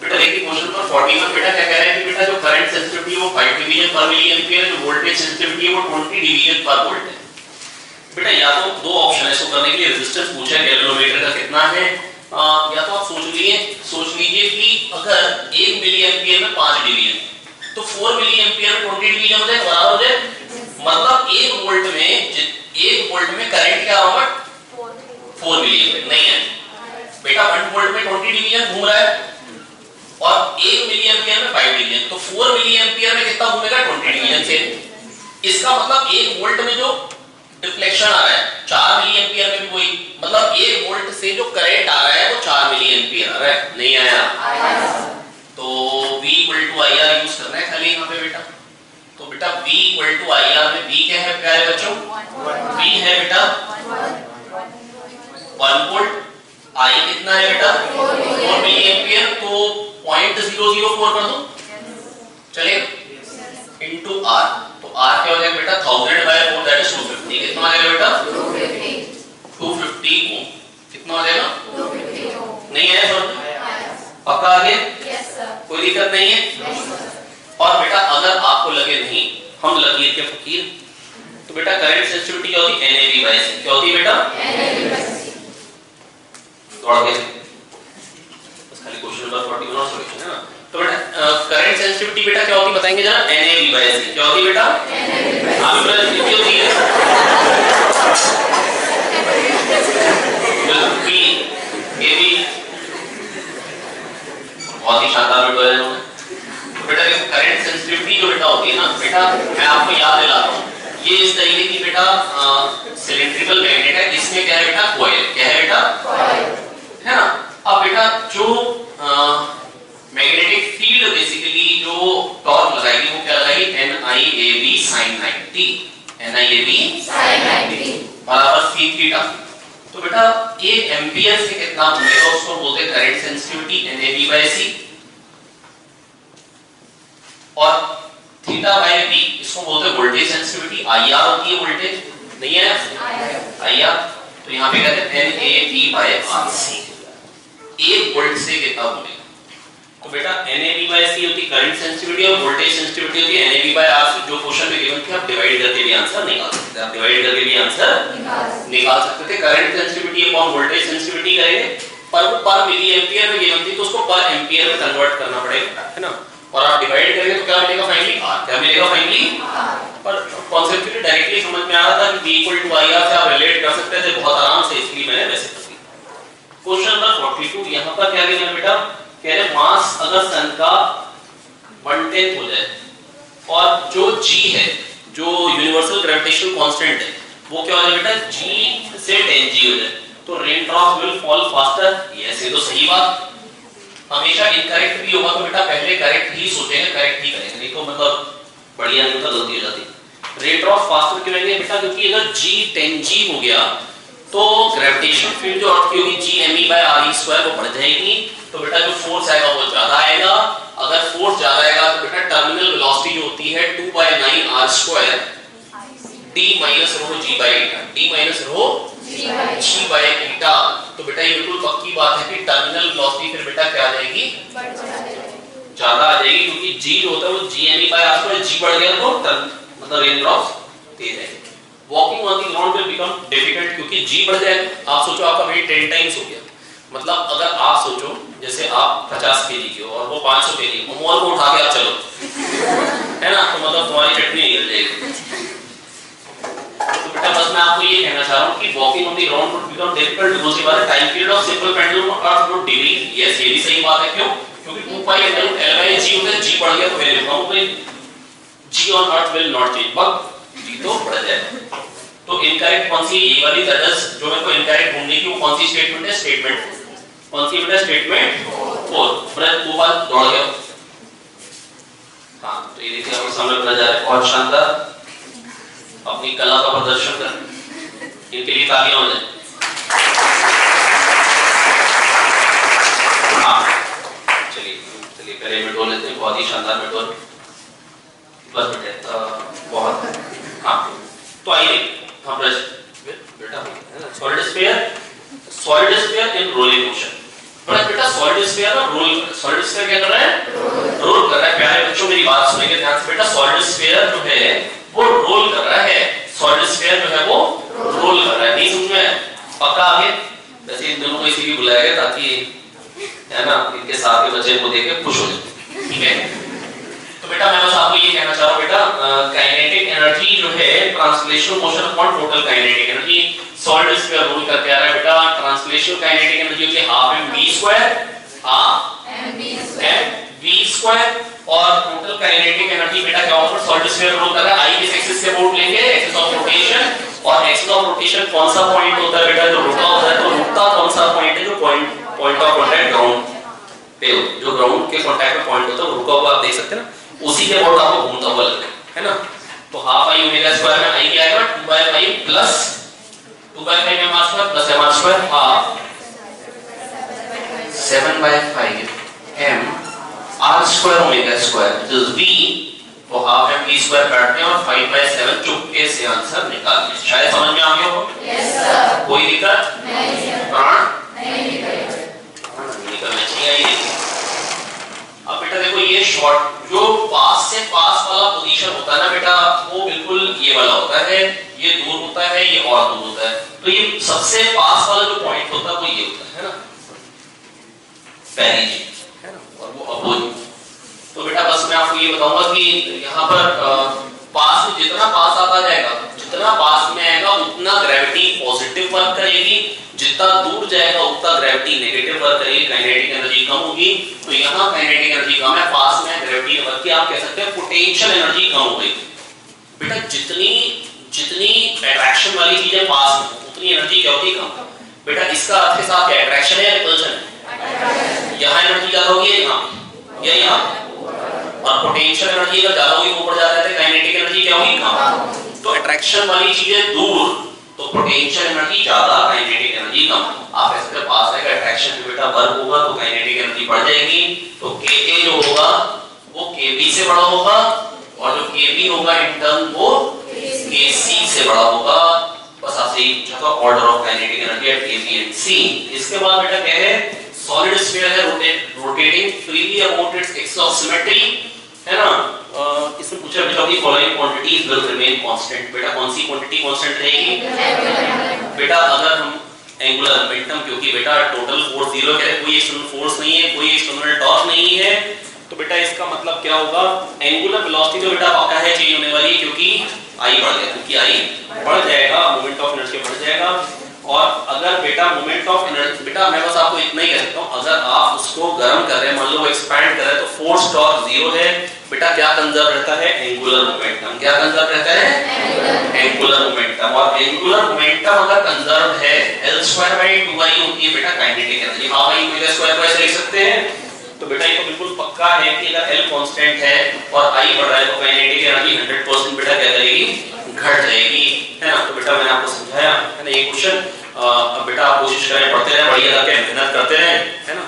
Speaker 1: बेटा देखिए क्वेश्चन नंबर 41 बेटा क्या कह रहा है कि बेटा जो करंट सेंसिटिविटी वो 5 डिवीजन पर मिली एंपियर है, जो वोल्टेज सेंसिटिविटी है वो 20 डिवीजन पर वोल्ट है। बेटा या तो दो ऑप्शन है इसको करने के लिए, रेजिस्टेंस पूछा है गैल्वेनोमीटर का कितना है, या तो आप सोच लीजिए कि अगर 1 मिली एंपियर में 5 डिवीजन, तो 4 मिली एंपियर में 20 डिवीजन हो जाए, बराबर हो जाए। मतलब 1 वोल्ट में करंट क्या होगा? 4 मिली एंपियर नहीं है बेटा, 1 वोल्ट में 20 डिवीजन घूम रहा है और 1 मिली एंपियर में 5 डिवीजन, तो 4 मिली एंपियर में कितना घूमेगा? 20 डिवीजन से। इसका मतलब 1 वोल्ट में जो डिफ्लेक्शन आ रहा है 4 मिली एंपियर में भी वही, मतलब 1 वोल्ट से जो करंट आ रहा है वो 4 मिली एंपियर आ रहा है। नहीं आया? तो V = IR यूज करना है खाली यहां पे बेटा। तो बेटा V = IR में V क्या है प्यारे बच्चों? V है बेटा 1 वोल्ट, I कितना है बेटा? 4 मिली एंपियर, तो 0.004 कर दो चलेगा, इनटू R। तो R क्या हो जाएगा बेटा? 1000/4 दैट इज 250। कितना आ जाएगा बेटा? 250 ओम। कितना आ जाएगा? 250 ओम। नहीं है सर? पक्का आ गया? Yes sir. कोई दिक्कत नहीं है? और बेटा अगर आपको लगे नहीं हम लकीर के फकीर, तो बेटा करंट सेंसिटिविटी क्या होती है? NAV/C। क्या होती है बेटा? NAV/C। थोड़ा के बस खाली क्वेश्चन नंबर 41 और सॉल्यूशन है ना। तो बेटा करंट सेंसिटिविटी बेटा क्या होती है बताएंगे जरा? NAV/C। क्या होती है बेटा? आप ब्रदर कितनी होती है? B AB बहुत ही शानदार बेटा है। तो बेटा देखो करंट सेंसिटिविटी जो बेटा होती है ना बेटा, मैं आपको याद दिलाता हूं, ये इस तरीके की बेटा सिलिंड्रिकल मैग्नेट है। इसमें क्या है बेटा? कॉइल। क्या है बेटा? कॉइल है ना। अब बेटा जो मैग्नेटिक फील्ड बेसिकली जो टॉर्क लगाएगी वो क्या लगाएगी? NIAB sin 90। NIAB sin 90 बराबर c थीटा। तो बेटा 1 एंपियर से कितना घूमेगा उसको बोलते हैं करंट सेंसिटिविटी NAV/C, और θ/b इसको बोलते हैं वोल्टेज सेंसिटिविटी। IR होती है वोल्टेज, नहीं है IR, तो यहां पे कहते हैं NAV/RC। 1 वोल्ट से कितना घूमेगा? तो बेटा NAV/C होती करंट सेंसिटिविटी और वोल्टेज सेंसिटिविटी होती है NAV/RC। जो क्वेश्चन में गिवन थे आप डिवाइड करके भी आंसर निकाल सकते हैं, आप डिवाइड करके भी आंसर निकाल सकते थे। Current sensitivity upon voltage sensitivity करेंगे, पर वो पर मिली एंपियर में गिवन थी तो उसको पर एंपियर में कन्वर्ट करना पड़ेगा, है ना। और आप डिवाइड करेंगे तो क्या मिलेगा फाइनली? R। क्या मिलेगा फाइनली? पर कांसेप्चुअली डायरेक्टली समझ में आ रहा था कि V = IR से आप रिलेट कर सकते थे बहुत आराम से, इसलिए मैंने वैसे कर दिया। क्वेश्चन नंबर 42 यहां पर क्या गिवन बेटा? कह रहे मास अगर सन का 1/10 हो जाए और जो G है, जो यूनिवर्सल ग्रेविटेशनल कांस्टेंट है, वो क्या हो जाए बेटा? G से 10G हो जाए, तो rain drops will fall faster. ये तो सही बात। हमेशा इनकरेक्ट भी होगा तो बेटा पहले करेक्ट ही सोचेंगे, करेक्ट ही करेंगे, नहीं तो मतलब बढ़िया नहीं होता, गलती हो जाती। रेट ऑफ फास्टर क्यों रहेंगे बेटा? क्योंकि अगर G 10G हो गया तो ग्रेविटेशनल फील्ड जो अर्थ की होगी G_me/re² वो बढ़ जाएगी, तो बेटा जो फोर्स आएगा वो ज्यादा आएगा। अगर फोर्स ज्यादा आएगा तो बेटा टर्मिनल वेलोसिटी जो होती है 2/9r² d minus rho g/eta, d minus rho g/eta। तो बेटा ये बिल्कुल पक्की बात है कि टर्मिनल वेलोसिटी फिर बेटा क्या आ जाएगी, ज्यादा आ जाएगी, क्योंकि g जो होता है वो G_me/r², g बढ़ गया तो मतलब रेंज ऑफ तेज है। Walking on the ground will become difficult, क्योंकि g बढ़ जाएगा। आप सोचो आपका वेट 10 टाइम्स हो गया, मतलब अगर आप सोचो जैसे आप 50 केजी के हो और वो 500 केजी, मोबाइल को उठा के आप चलो, है ना, तो मतलब तुम्हारी चटनी हिल जाएगी। तो बेटा बस मैं आपको ये कहना चाह रहा हूँ कि walking on the ground would become difficult because के बाद time period of simple pendulum earth would decrease. Yes, ये भी सही बात है। क्यों? क्योंकि 2π/L/g होता है, g बढ़ गया तो वैल्यू कम हो गई, g on earth will not change, but g तो बढ़ जाएगा। तो इनकरेक्ट कौन सी, ये वाली दैट इज जो मेरे को इनकरेक्ट ढूंढनी थी, वो कौन सी स्टेटमेंट है, स्टेटमेंट कौन सी बेटा, स्टेटमेंट 4। ब्रज वो बात दौड़ गया। हां, तो ये देखिए आपके सामने ब्रज आ रहा है, बहुत शानदार अपनी कला का प्रदर्शन कर, इनके लिए तालियां हो जाए। हां चलिए पहले मेट्रो लेते हैं, बहुत ही शानदार मेट्रो बस बेटा बहुत। हां तो आइए हम ब्रज बेटा solid sphere in rolling motion. बेटा सॉलिड स्फीयर ना सॉलिड स्फीयर क्या कर रहा है, रोल कर रहा है। प्यारे बच्चों मेरी बात सुनिए ध्यान से, बेटा सॉलिड स्फीयर जो है वो रोल कर रहा है, सॉलिड स्फीयर जो है वो रोल कर रहा है। नहीं समझ में पक्का आगे? वैसे इन दोनों को इसीलिए बुलाया गया ताकि है ना इनके साथ के बच्चे को देख के खुश हो जाए, ठीक है। तो बेटा मैं बस आपको ये कहना चाह रहा हूं बेटा, काइनेटिक एनर्जी जो है translational motion upon total kinetic energy, solid sphere roll करके आ रहा है बेटा। ट्रांसलेशनल काइनेटिक एनर्जी होती है ½ mv², और टोटल काइनेटिक एनर्जी बेटा क्या होगा, सॉलिड स्फीयर रोल कर रहा है, आई किस एक्सिस से बोर्ड लेंगे, एक्सिस ऑफ रोटेशन, और एक्सिस ऑफ रोटेशन कौन सा पॉइंट होता है बेटा, जो रुका होता है, तो रुकता कौन सा पॉइंट है, जो पॉइंट ऑफ कांटेक्ट ग्राउंड पे हो, जो ग्राउंड के कांटेक्ट में पॉइंट होता है वो रुका हुआ आप देख सकते हैं ना, उसी के बोर्ड आपको घूमता हुआ लगता है ना। तो ½ I ω² में आई क्या आएगा, 2/5 plus 2/5 mr² plus mr², half 7/5 m r² ω² जो v वो ½ mv² काटते हैं और 5/7 चुपके से आंसर निकालते हैं। शायद समझ में आ गया हो? Yes sir. कोई दिक्कत नहीं? प्राण नहीं निकलना चाहिए। अब बेटा देखो ये शॉर्ट जो पास से पास वाला पोजीशन होता है ना बेटा, वो बिल्कुल ये वाला होता है, ये दूर होता है, ये और दूर होता है। तो ये सबसे पास वाला जो पॉइंट होता है वो ये होता है ना, पहली चीज है ना, और वो अपोजिट। तो बेटा बस मैं आपको ये बताऊंगा कि यहाँ पर पास में जितना पास आता जाएगा, जितना पास में आएगा उतना ग्रेविटी पॉजिटिव वर्क करेगी, जितना दूर जाएगा उतना ग्रेविटी नेगेटिव वर्क करेगी, काइनेटिक एनर्जी कम होगी। तो यहाँ काइनेटिक एनर्जी कम है, पास में ग्रेविटी वर्क की आप कह सकते हैं पोटेंशियल एनर्जी कम हो गई। बेटा जितनी अट्रैक्शन वाली चीजें पास में उतनी एनर्जी क्या होगी, कम। बेटा इसका अर्थ के साथ क्या अट्रैक्शन है या रिपल्शन है? यहाँ एनर्जी ज्यादा होगी या यहाँ, और पोटेंशियल एनर्जी अगर ज्यादा होगी ऊपर जा रहा है, काइनेटिक एनर्जी क्या होगी, कम। तो अट्रैक्शन वाली चीजें दूर, तो पोटेंशियल एनर्जी ज्यादा, काइनेटिक एनर्जी कम। आप इसके पास आएगा अट्रैक्शन में बेटा वर्क होगा तो काइनेटिक एनर्जी बढ़ जाएगी। तो Ka जो होगा वो Kb से बड़ा होगा, और जो Kb होगा इन टर्न वो Kc से बड़ा होगा। बस आपसे ही जो order of kinetic energy at Kb and C। इसके बाद बेटा क्या है, सॉलिड स्फीयर है rotating freely about its axis of symmetry, है ना। इसमें पूछा बेटा की following quantities will remain constant. बेटा कौन सी क्वांटिटी कांस्टेंट रहेगी? बेटा अगर हम एंगुलर मोमेंटम, क्योंकि बेटा टोटल फोर्स 0 कह रहे, कोई एक्सटर्नल फोर्स नहीं है, कोई एक्सटर्नल टॉर्क नहीं है, तो बेटा इसका मतलब क्या होगा, एंगुलर वेलोसिटी तो बेटा पक्का है चेंज होने वाली है, क्योंकि आई बढ़ गया, क्योंकि आई बढ़ जाएगा, मोमेंट ऑफ इनर्शिया बढ़ जाएगा। और अगर बेटा मोमेंट ऑफ इनर्शिया, बेटा मैं बस आपको इतना ही कह सकता हूं, अगर आप उसको गर्म कर रहे हैं, मान लो एक्सपैंड कर रहे हैं, तो फोर्स टॉर्क 0 है, बेटा क्या कंजर्व रहता है, एंगुलर मोमेंटम। क्या कंजर्व रहता है? Angular momentum. और एंगुलर मोमेंटम अगर कंजर्व है, L²/2I होती है बेटा काइनेटिक एनर्जी। ½ I ω² को ऐसे लिख सकते हैं। तो बेटा ये तो बिल्कुल पक्का है कि अगर L कांस्टेंट है और I बढ़ रहा है तो काइनेटिक एनर्जी 100% बेटा क्या करेगी, घट जाएगी, है ना। तो बेटा मैंने आपको समझाया है ना ये क्वेश्चन। अब बेटा आप कोशिश करें, पढ़ते रहें, बढ़िया करके मेहनत करते रहें, है ना।